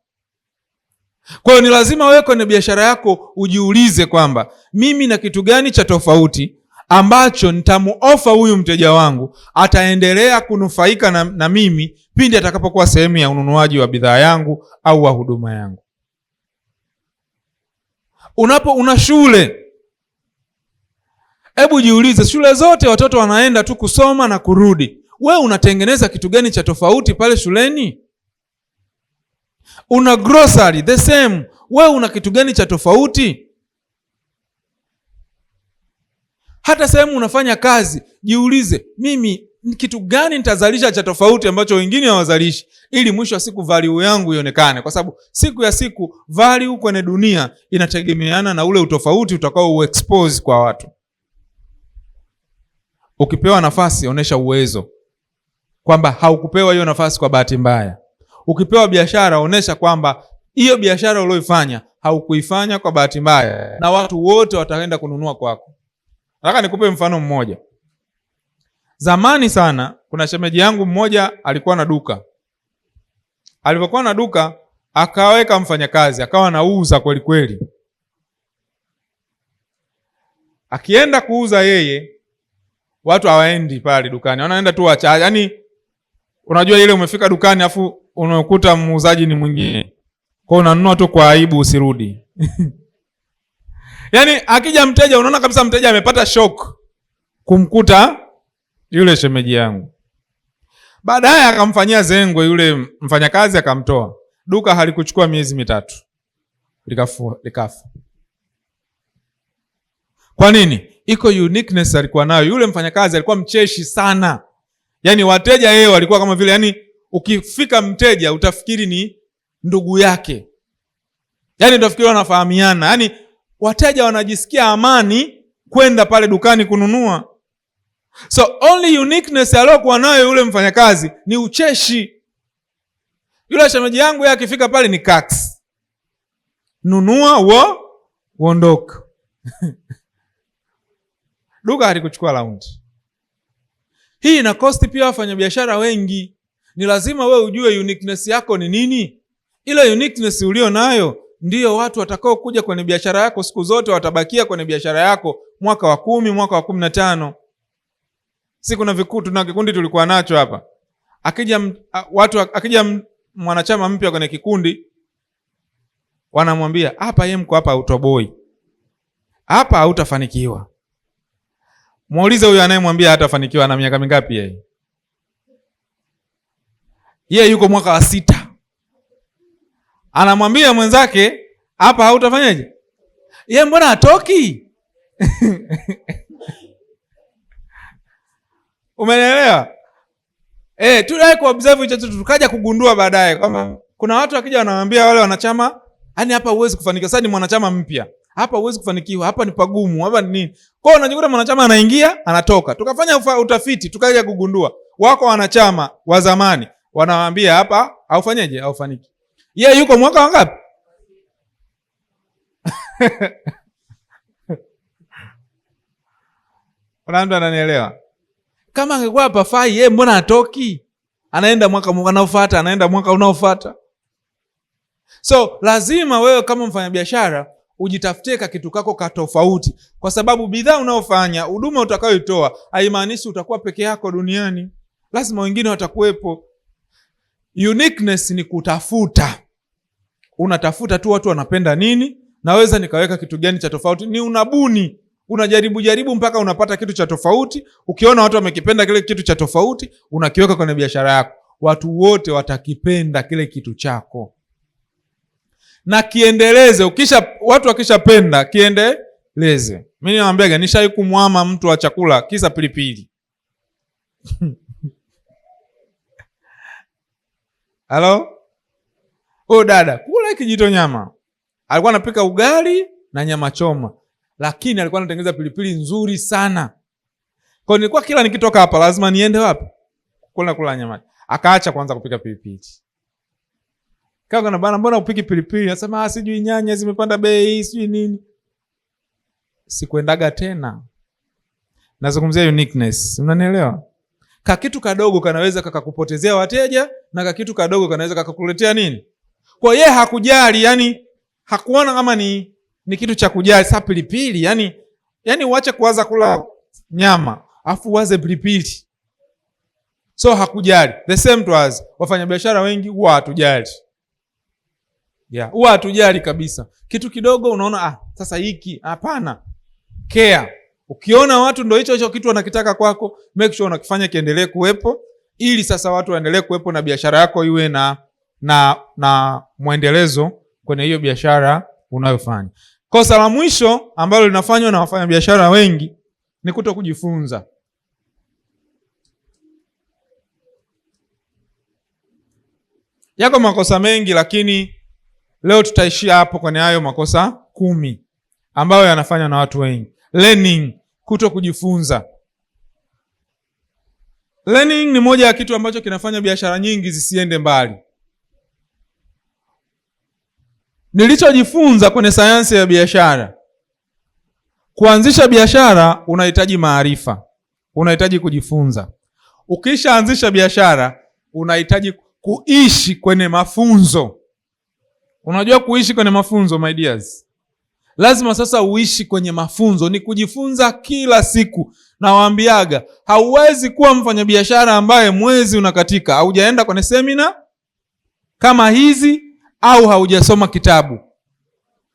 Kwa hiyo ni lazima wewe kwenye biashara yako ujiulize kwamba mimi na kitu gani cha tofauti ambacho nitamuofa huyu mteja wangu, ataendelea kunufaika na mimi pindi atakapokuwa sehemu ya ununuaji wa bidhaa yangu au wa huduma yangu. Una shule, hebu jiulize, shule zote watoto wanaenda tu kusoma na kurudi. We unatengeneza kitu gani cha tofauti pale shuleni? Una grocery the same, we una kitu gani cha tofauti? Hata sehemu unafanya kazi, jiulize, mimi kitu gani nitazalisha cha tofauti ambacho wengine hawazalishi, ili mwisho wa siku value yangu ionekane. Kwa sababu siku ya siku value kwenye dunia inategemeana na ule utofauti utakao uexpose kwa watu. Ukipewa nafasi, onesha uwezo kwamba haukupewa hiyo nafasi kwa bahati mbaya. Ukipewa biashara, onesha kwamba hiyo biashara uliyoifanya haukuifanya kwa bahati mbaya, na watu wote wataenda kununua kwako. Nataka nikupe mfano mmoja. Zamani sana, kuna shemeji yangu mmoja alikuwa na duka. Alipokuwa na duka, akaweka mfanyakazi, akawa anauza kweli kweli. Akienda kuuza yeye, watu hawaendi pale dukani, wanaenda tu wachache. Yaani unajua ile umefika dukani afu unakuta muuzaji ni mwingine, kwa unanunua tu kwa aibu usirudi. Yaani akija mteja unaona kabisa mteja amepata shock kumkuta yule shemeji yangu. Baadaye akamfanyia zengwe yule mfanyakazi, akamtoa. Duka halikuchukua miezi 3 likafa. Kwa nini? Iko uniqueness alikuwa nayo yule mfanyakazi, alikuwa mcheshi sana. Yaani wateja yeye walikuwa kama vile, yaani ukifika mteja utafikiri ni ndugu yake. Yaani utafikiri wanafahamiana. Yaani wateja wanajisikia amani kwenda pale dukani kununua. So only uniqueness aliyokuwa nayo yule mfanyakazi ni ucheshi. Yule shemeji yangu yeye akifika pale ni kax. Nunua uondoka. Duka halikuchukua laundi. Hii ina cost pia wafanyabiashara wengi. Ni lazima wewe ujue uniqueness yako ni nini. Ile uniqueness ulio nayo ndiyo watu watakao kuja kwenye biashara yako siku zote, watabakia kwenye biashara yako mwaka wa 10, mwaka wa 15. Siku na vikutu na kikundi tulikuwa nacho hapa. Akija mwanachama mpya kwenye kikundi, wanamwambia, hapa yeye mko hapa hautoboi. Hapa hautafanikiwa. Muulize huyu anayemwambia hatafanikiwa na miaka mingapi yeye? Yeye yuko mwaka wa 6. Anamwambia mwenzake, hapa hautafanyaje? Yeye mbona hatoki? Umeelewa? Tulai ku observe hicho, tukaja kugundua baadaye kama kuna watu wakija wanamwambia wale wanachama, yani hapa huwezi kufanikiwa. Sasa ni mwanachama mpya, hapa huwezi kufanikiwa, hapa ni pagumu, hapa ni nini? Kwa hiyo unajikuta mwanachama anaingia, anatoka. Tukafanya utafiti, tukaja kugundua wako wanachama wa zamani wanawaambia hapa haufanyeje, haufaniki. Yeye yuko mwaka wangapi? Kuna mtu ananielewa? Kama angekuwa hapa fai, yeye mbona hatoki? Anaenda mwaka unaofuata, anaenda mwaka unaofuata. So lazima wewe kama mfanyabiashara ujitafutie kitu kako ka tofauti, kwa sababu bidhaa unaofanya, huduma utakayoitoa haimaanishi utakuwa peke yako duniani. Lazima wengine watakuwepo. Uniqueness ni kutafuta. Unatafuta tu watu wanapenda nini, naweza nikaweka kitu gani cha tofauti. Ni unabuni, unajaribu mpaka unapata kitu cha tofauti. Ukiona watu wamekipenda kile kitu cha tofauti, unakiweka kwenye biashara yako. Watu wote watakipenda kile kitu chako. Na kiendeleze, watu wakishapenda kiendeleze. Mimi nawaambia nishai kumwama mtu wa chakula kisa pilipili. Halo? Dada, kula hiki kijito nyama. Alikuwa anapika ugali na nyama choma, lakini alikuwa anatengeneza pilipili nzuri sana. Kwa nilikuwa kila nikitoka hapa lazima niende wapi? Kula nyama. Akaacha kwanza kupika pilipili. Kaka na bana, mbona upiki pilipili? Anasema sijui nyanya zimepanda bei, sijui nini. Sikuendaga tena. Nazungumzia uniqueness. Unanielewa? Kitu kadogo kanaweza kakakupotezea wateja, na kitu kadogo kanaweza kakakuletea nini? Kwa yeye hakujali, yani hakuona kama ni kitu cha kujali. Sasa pilipili, yani uache kuanza kula nyama afu uwaze pilipili. So hakujali. The same to us. Wafanyabiashara wengi huwa hatujali. Huwa hatujali kabisa. Kitu kidogo unaona sasa hiki, hapana. Care. Ukiona watu ndio hicho kitu wanakitaka kwako, make sure unakifanya kiendelee kuwepo, ili sasa watu waendelee kuwepo na biashara yako iwe na muendelezo kwenye hiyo biashara unayofanya. Kosa la mwisho ambalo linafanywa na wafanyabiashara wengi ni kutokujifunza. Yako makosa mengi, lakini leo tutaishia hapo kwenye hayo makosa 10 ambayo yanafanywa na watu wengi. Learning, kutokujifunza. Learning ni moja ya kitu ambacho kinafanya biashara nyingi zisiende mbali. Nilichojifunza kwenye sayansi ya biashara, kuanzisha biashara unahitaji maarifa, unahitaji kujifunza. Ukishaanzisha biashara unahitaji kuishi kwenye mafunzo. Unajua kuishi kwenye mafunzo, my dears? Lazima sasa uishi kwenye mafunzo, ni kujifunza kila siku. Na waambiaga, hauwezi kuwa mfanyabiashara ambaye mwezi unakatika haujaenda kwenye semina kama hizi au haujasoma kitabu.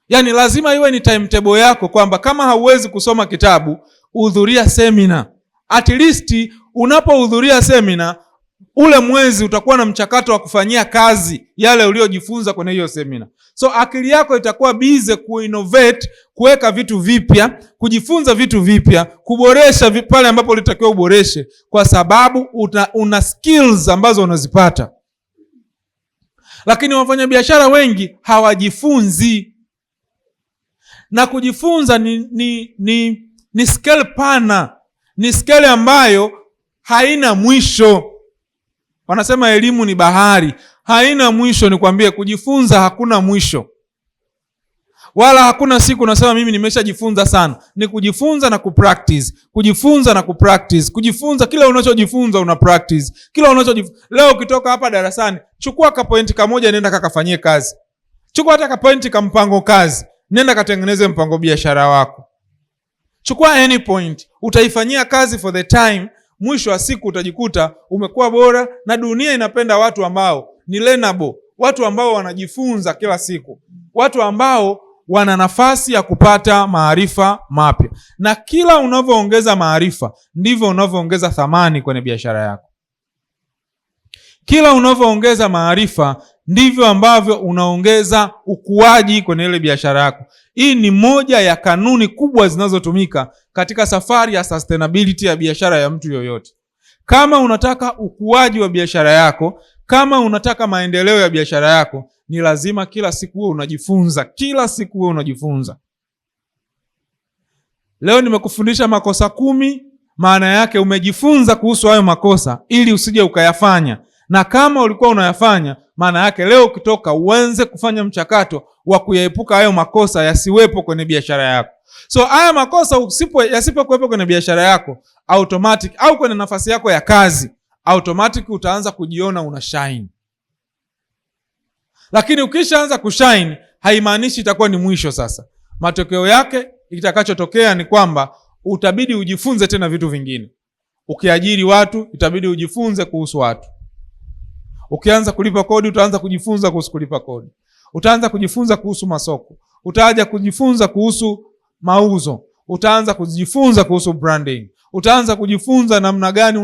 Yaani lazima iwe ni timetable yako kwamba kama hauwezi kusoma kitabu, hudhuria semina. At least unapohudhuria semina, ule mwezi utakuwa na mchakato wa kufanyia kazi yale uliojifunza kwenye hiyo semina. So akili yako itakuwa busy kuinnovate, kuweka vitu vipya, kujifunza vitu vipya, kuboresha pale ambapo ulitakiwa uboreshe, kwa sababu una skills ambazo unazipata. Lakini wafanyabiashara wengi hawajifunzi. Na kujifunza ni scale pana, ni scale ambayo haina mwisho. Wanasema elimu ni bahari, haina mwisho. Nikwambie, kujifunza hakuna mwisho. Wala hakuna siku unasema mimi nimeshajifunza sana. Ni kujifunza na kupractice, kujifunza na kupractice, kujifunza. Kila unachojifunza una practice. Kila unachojifunza. Leo ukitoka hapa darasani, chukua ka point kamoja, nenda kakafanyie kazi. Chukua hata ka point ka mpango kazi, nenda katengeneze mpango biashara wako. Chukua any point, utaifanyia kazi for the time. Mwisho wa siku utajikuta umekuwa bora, na dunia inapenda watu ambao ni learnable, watu ambao wanajifunza kila siku, watu ambao wana nafasi ya kupata maarifa mapya. Na kila unavyoongeza maarifa ndivyo unavyoongeza thamani kwenye biashara yako. Kila unavyoongeza maarifa ndivyo ambavyo unaongeza ukuaji kwenye ile biashara yako. Hii ni moja ya kanuni kubwa zinazotumika katika safari ya sustainability ya biashara ya mtu yoyote. Kama unataka ukuaji wa biashara yako, kama unataka maendeleo ya biashara yako, ni lazima kila siku wewe unajifunza, kila siku wewe unajifunza. Leo nimekufundisha makosa 10, maana yake umejifunza kuhusu hayo makosa ili usije ukayafanya. Na kama ulikuwa unayafanya, maana yake leo ukitoka uanze kufanya mchakato wa kuyaepuka hayo makosa yasiwepo kwenye biashara yako. So haya makosa yasipokuwepo kwenye biashara yako, automatic, au kwenye nafasi yako ya kazi, automatic utaanza kujiona una shine. Lakini ukishaanza kushine, haimaanishi itakuwa ni mwisho sasa. Matokeo yake itakachotokea ni kwamba utabidi ujifunze tena vitu vingine. Ukiajiri watu, itabidi ujifunze kuhusu watu. Ukianza kulipa kodi, utaanza kujifunza kuhusu kulipa kodi. Utaanza kujifunza kuhusu masoko. Utaanza kujifunza kuhusu mauzo. Utaanza kujifunza kuhusu branding. Utaanza kujifunza namna gani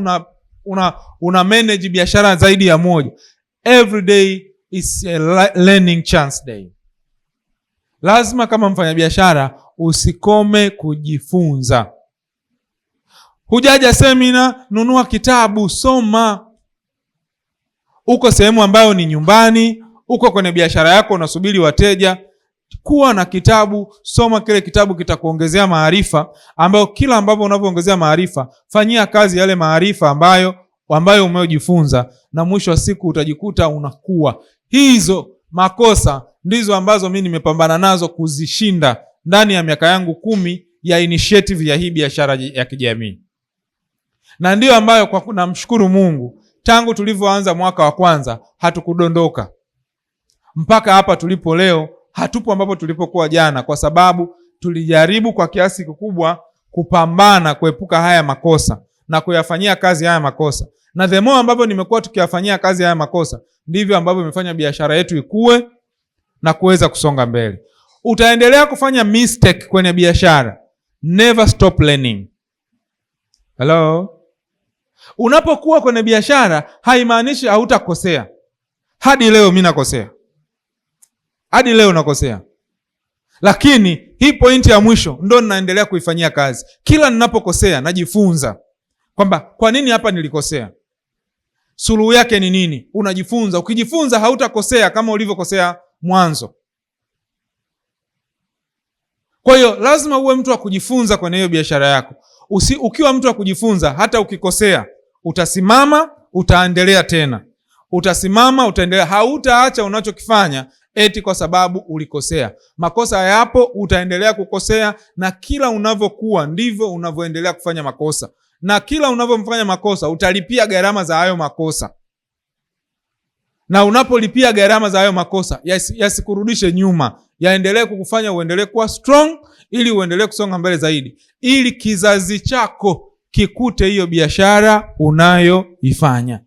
una manage biashara zaidi ya moja. Every day is a learning chance day. Lazima kama mfanyabiashara usikome kujifunza. Hujaja semina, nunua kitabu, soma. Uko sehemu ambayo ni nyumbani, uko kwenye biashara yako unasubiri wateja, kuwa na kitabu, soma kile kitabu, kitakuongezea maarifa, ambayo kila ambapo unavyoongezea maarifa, fanyia kazi yale maarifa ambayo umejifunza, na mwisho wa siku utajikuta unakuwa. Hizo makosa ndizo ambazo mimi nimepambana nazo kuzishinda ndani ya miaka yangu 10 ya initiative ya hii biashara ya kijamii. Na ndio ambayo kwa namshukuru Mungu, tangu tulivyoanza mwaka wa kwanza hatukudondoka. Mpaka hapa tulipo leo, hatupo ambapo tulipokuwa jana, kwa sababu tulijaribu kwa kiasi kikubwa kupambana kuepuka haya makosa na kuyafanyia kazi haya makosa. Na the more ambavyo nimekuwa tukiyafanyia kazi haya makosa, ndivyo ambavyo imefanya biashara yetu ikue na kuweza kusonga mbele. Utaendelea kufanya mistake kwenye biashara. Never stop learning. Hello? Unapokuwa kwenye biashara haimaanishi hautakosea. Hadi leo mimi nakosea. Hadi leo nakosea. Lakini hii pointi ya mwisho ndo ninaendelea kuifanyia kazi. Kila ninapokosea najifunza kwamba kwa nini hapa nilikosea. Suluhu yake ni nini? Unajifunza. Ukijifunza hautakosea kama ulivyokosea mwanzo. Kwa hiyo lazima uwe mtu wa kujifunza kwenye hiyo biashara yako. Ukiwa mtu wa kujifunza, hata ukikosea utasimama, utaendelea tena. Utasimama, utaendelea. Hautaacha unachokifanya eti kwa sababu ulikosea. Makosa yapo, utaendelea kukosea, na kila unavyokuwa ndivyo unavyoendelea kufanya makosa. Na kila unavyofanya makosa utalipia gharama za hayo makosa. Na unapolipia gharama za hayo makosa, yasikurudishe nyuma, yaendelee kukufanya uendelee kuwa strong, ili uendelee kusonga mbele zaidi, ili kizazi chako kikute hiyo biashara unayoifanya.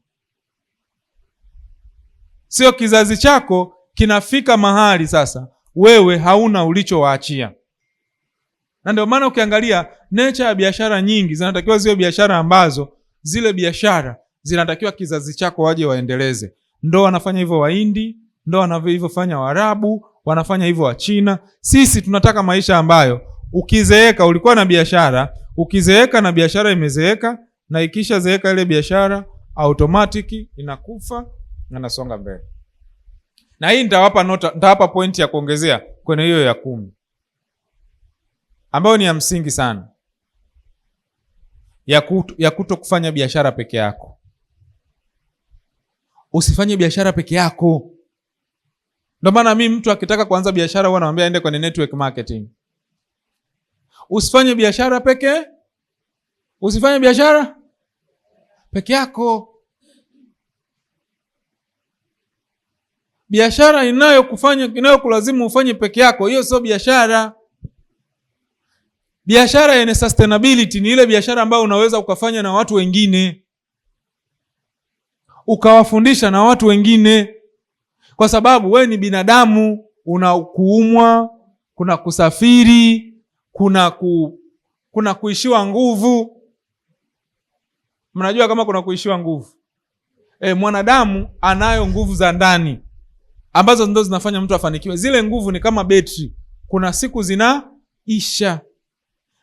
Sio kizazi chako kinafika mahali sasa wewe hauna ulichowaachia. Na ndio maana ukiangalia nature ya biashara nyingi zinatakiwa ziwe biashara ambazo zile biashara zinatakiwa kizazi chako waje waendeleze. Ndo wanafanya hivyo Wahindi, ndo wanavyofanya Waarabu, wanafanya hivyo Wachina. Sisi tunataka maisha ambayo ukizeeka ulikuwa na biashara, ukizeeka na biashara imezeeka, na ikisha zeeka ile biashara automatic inakufa na nasonga mbele. Na hii nitawapa pointi ya kuongezea kwenye hiyo ya 10 ambayo ni ya msingi sana, ya kuto kufanya biashara peke yako. Usifanye biashara peke yako. Ndio maana mimi mtu akitaka kuanza biashara huwa namwambia aende kwenye network marketing. Usifanye biashara peke yako. Biashara inayokulazimu ufanye peke yako, hiyo sio biashara. Biashara yenye sustainability ni ile biashara ambayo unaweza ukafanya na watu wengine, ukawafundisha na watu wengine, kwa sababu we ni binadamu. Una kuumwa, kuna kusafiri, kuna kuishiwa nguvu. Mnajua kama kuna kuishiwa nguvu? Mwanadamu anayo nguvu za ndani ambazo ndo zinafanya mtu afanikiwe. Zile nguvu ni kama betri. Kuna siku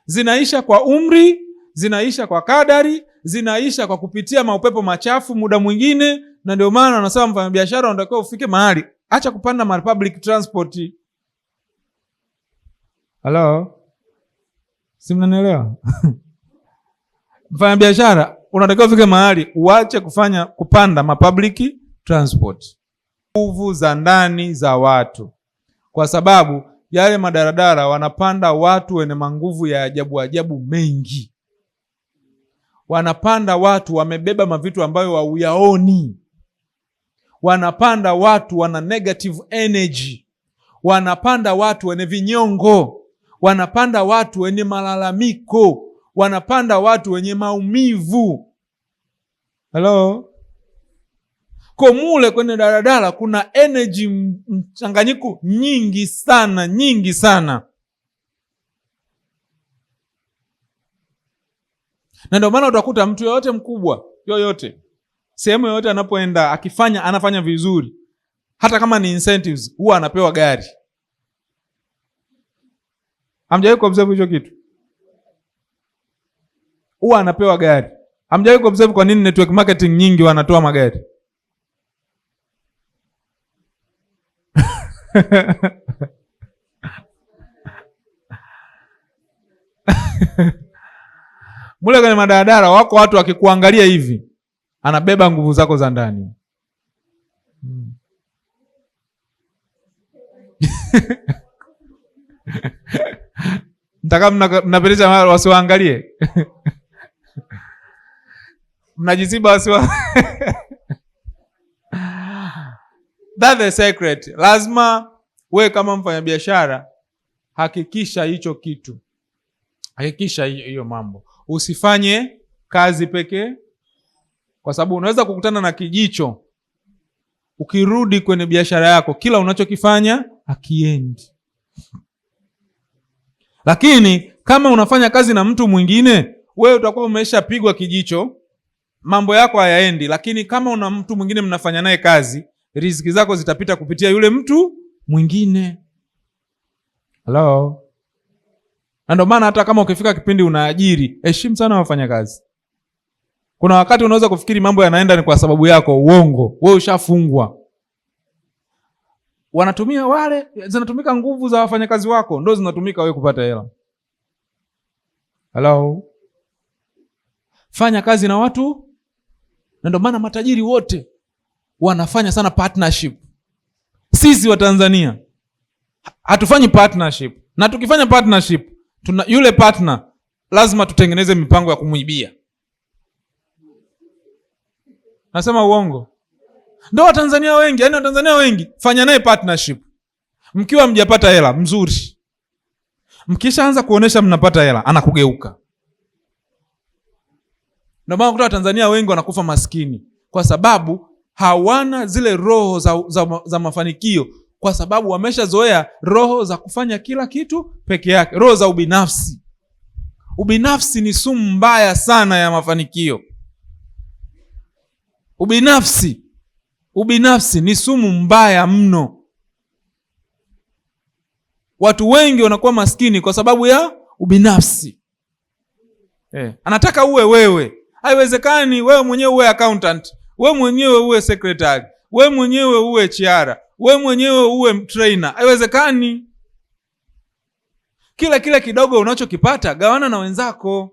zinaisha kwa umri, zinaisha kwa kadari, zinaisha kwa kupitia maupepo machafu muda mwingine. Na ndio maana wanasema mfanyabiashara unatakiwa ufike mahali, acha kupanda ma public transport. Hello? Si mnanielewa? Mfanyabiashara unatakiwa ufike mahali uache kupanda ma public transport. Nguvu za ndani za watu, kwa sababu yale madaradara wanapanda watu wenye manguvu ya ajabu ajabu mengi. Wanapanda watu wamebeba mavitu ambayo hauyaoni. Wanapanda watu wana negative energy. Wanapanda watu wenye vinyongo. Wanapanda watu wenye malalamiko. Wanapanda watu wenye maumivu. Hello? Kwa mule kwenye daladala kuna energy mchanganyiko nyingi sana. Na ndio maana utakuta mtu yoyote mkubwa, yoyote, sehemu yoyote anapoenda anafanya vizuri, hata kama ni incentives, huwa anapewa gari. Hamjawahi kuobserve hicho kitu? Huwa anapewa gari. Hamjawahi kuobserve kwa nini network marketing nyingi wanatoa magari? Mule kwenye madaradara wako watu wakikuangalia hivi, anabeba nguvu zako za ndani. Mtaka mnapelisha wasiwaangalie. Mnajiziba wasiwa. That's the secret. Lazima we kama mfanyabiashara hakikisha hicho kitu. Hakikisha hiyo mambo. Usifanye kazi pekee, kwa sababu unaweza kukutana na kijicho ukirudi kwenye biashara yako, kila unachokifanya hakiendi. Lakini kama unafanya kazi na mtu mwingine, wewe utakuwa umeshapigwa kijicho, mambo yako hayaendi. Lakini kama una mtu mwingine mnafanya naye kazi, riziki zako zitapita kupitia yule mtu mwingine. Hello? Na ndio maana hata kama ukifika kipindi unaajiri, heshimu sana wafanya kazi. Kuna wakati unaweza kufikiri mambo yanaenda ni kwa sababu yako, uongo. Wewe ushafungwa. Wanatumia wale, zinatumika nguvu za wafanyakazi wako, ndio zinatumika wewe kupata hela. Hello? Fanya kazi na watu, na ndio maana matajiri wote wanafanya sana partnership. Sisi wa Tanzania hatufanyi partnership. Na tukifanya partnership, yule partner lazima tutengeneze mipango ya kumuibia. Nasema uongo? Ndio Watanzania wengi, yaani Watanzania wengi, fanya naye partnership. Mkiwa mjapata hela, mzuri. Mkishaanza kuonesha mnapata hela, anakugeuka. Ndio maana kutoa Watanzania wengi wanakufa maskini, kwa sababu hawana zile roho za mafanikio, kwa sababu wameshazoea roho za kufanya kila kitu peke yake, roho za ubinafsi. Ubinafsi ni sumu mbaya sana ya mafanikio. Ubinafsi ni sumu mbaya mno. Watu wengi wanakuwa maskini kwa sababu ya ubinafsi. Anataka uwe wewe. Haiwezekani wewe mwenyewe uwe accountant, wewe mwenyewe uwe secretary, wewe mwenyewe uwe chiara, wewe mwenyewe uwe trainer. Haiwezekani. Kile kidogo unachokipata gawana na wenzako.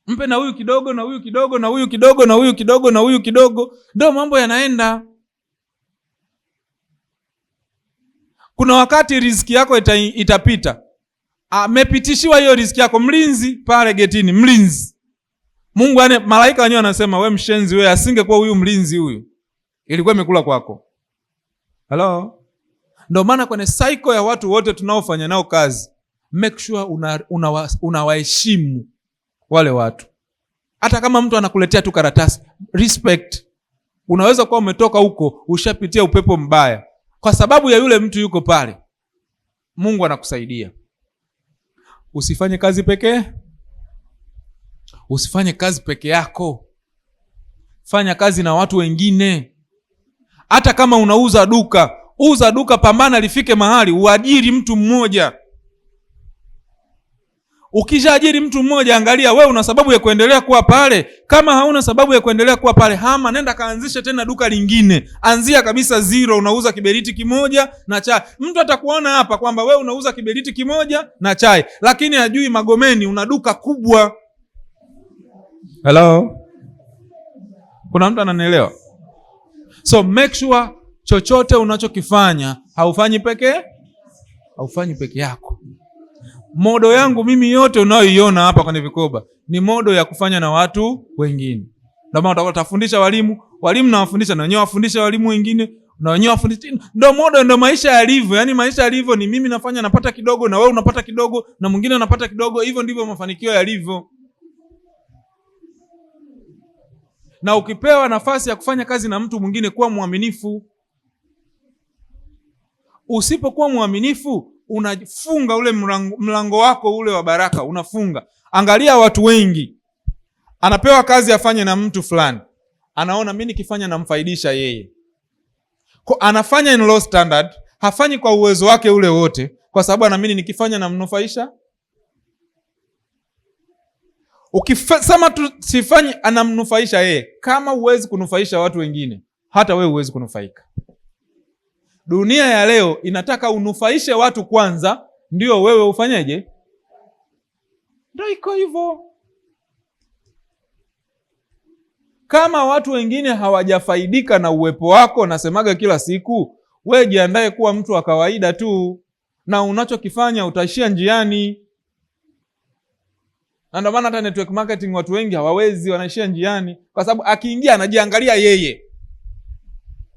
Mpe na huyu kidogo na huyu kidogo na huyu kidogo na huyu kidogo na huyu kidogo, ndio mambo yanaenda. Kuna wakati riziki yako itapita. Amepitishiwa hiyo riziki yako, mlinzi pale getini, mlinzi. Mungu malaika wenyewe anasema wewe mshenzi wewe, asingekuwa huyu mlinzi huyu, ilikuwa imekula kwako. Hello? Ndio maana kwenye cycle ya watu wote tunaofanya nao kazi, make sure unawaheshimu wale watu. Hata kama mtu anakuletea tu karatasi, respect. Unaweza kuwa umetoka huko ushapitia upepo mbaya, kwa sababu ya yule mtu yuko pale. Mungu anakusaidia. Usifanye kazi pekee. Usifanye kazi peke yako. Fanya kazi na watu wengine. Hata kama unauza duka, uza duka, pambana lifike mahali uajiri mtu mmoja. Ukishaajiri mtu mmoja, angalia wewe una sababu ya kuendelea kuwa pale. Kama hauna sababu ya kuendelea kuwa pale, hama, nenda kaanzisha tena duka lingine. Anzia kabisa zero, unauza kiberiti kimoja na chai. Mtu atakuona hapa kwamba wewe unauza kiberiti kimoja na chai, lakini hajui Magomeni una duka kubwa. Hello? Kuna mtu ananielewa? So make sure chochote unachokifanya haufanyi peke yako. Modo yangu mimi yote unayoiona hapa kwenye vikoba ni modo ya kufanya na watu wengine. Ndio maana utafundisha walimu nawafundisha na wenyewe wafundisha walimu wengine, na wenyewe wafundisha. Ndio modo, ndio maisha yalivyo. Yaani maisha yalivyo ni mimi nafanya napata kidogo, na wewe unapata kidogo, na mwingine anapata kidogo. Hivyo ndivyo mafanikio yalivyo. Na ukipewa nafasi ya kufanya kazi na mtu mwingine, kuwa mwaminifu. Usipokuwa mwaminifu, unafunga ule mlango wako ule wa baraka, unafunga. Angalia watu wengi, anapewa kazi afanye na mtu fulani, anaona mimi nikifanya namfaidisha yeye. Anafanya in low standard, hafanyi kwa uwezo wake ule wote, kwa sababu anaamini nikifanya namnufaisha. Ukisema tu sifanyi anamnufaisha yeye, kama huwezi kunufaisha watu wengine, hata wewe huwezi kunufaika. Dunia ya leo inataka unufaishe watu kwanza, ndio wewe ufanyeje? Ndio iko hivyo. Kama watu wengine hawajafaidika na uwepo wako, nasemaga kila siku, wewe jiandae kuwa mtu wa kawaida tu, na unachokifanya utaishia njiani. Na ndio maana hata network marketing watu wengi hawawezi, wanaishia njiani, kwa sababu akiingia anajiangalia yeye.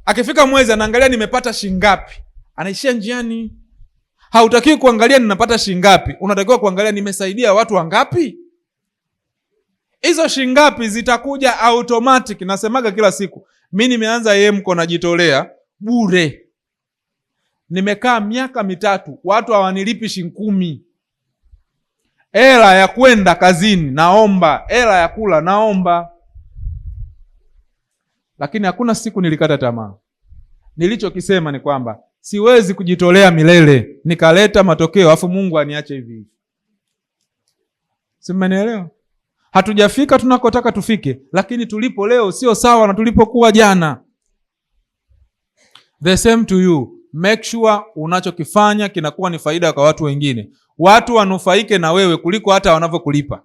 Akifika mwezi anaangalia nimepata shingapi, anaishia njiani. Hautakiwi kuangalia ninapata shilingi ngapi, unatakiwa kuangalia nimesaidia watu wangapi. Hizo shilingi ngapi zitakuja automatic. Nasemaga kila siku, mimi nimeanza Yemko najitolea bure. Nimekaa miaka 3, watu hawanilipi shilingi 10. Hela ya kwenda kazini naomba, hela ya kula naomba. Lakini hakuna siku nilikata tamaa. Nilichokisema ni kwamba siwezi kujitolea milele nikaleta matokeo afu Mungu aniache hivi hivi. Si mmenielewa? Hatujafika tunakotaka tufike, lakini tulipo leo sio sawa na tulipokuwa jana. The same to you. Make sure unachokifanya kinakuwa ni faida kwa watu wengine. Watu wanufaike na wewe kuliko hata wanavyokulipa.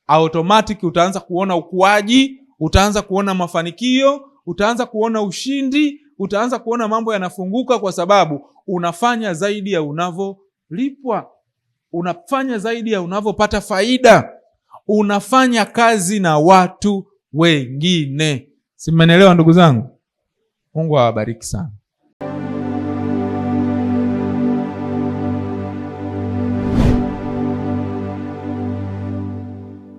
Automatic utaanza kuona ukuaji, utaanza kuona mafanikio, utaanza kuona ushindi, utaanza kuona mambo yanafunguka, kwa sababu unafanya zaidi ya unavyolipwa. Unafanya zaidi ya unavyopata faida. Unafanya kazi na watu wengine. Si mmenielewa ndugu zangu? Mungu awabariki sana.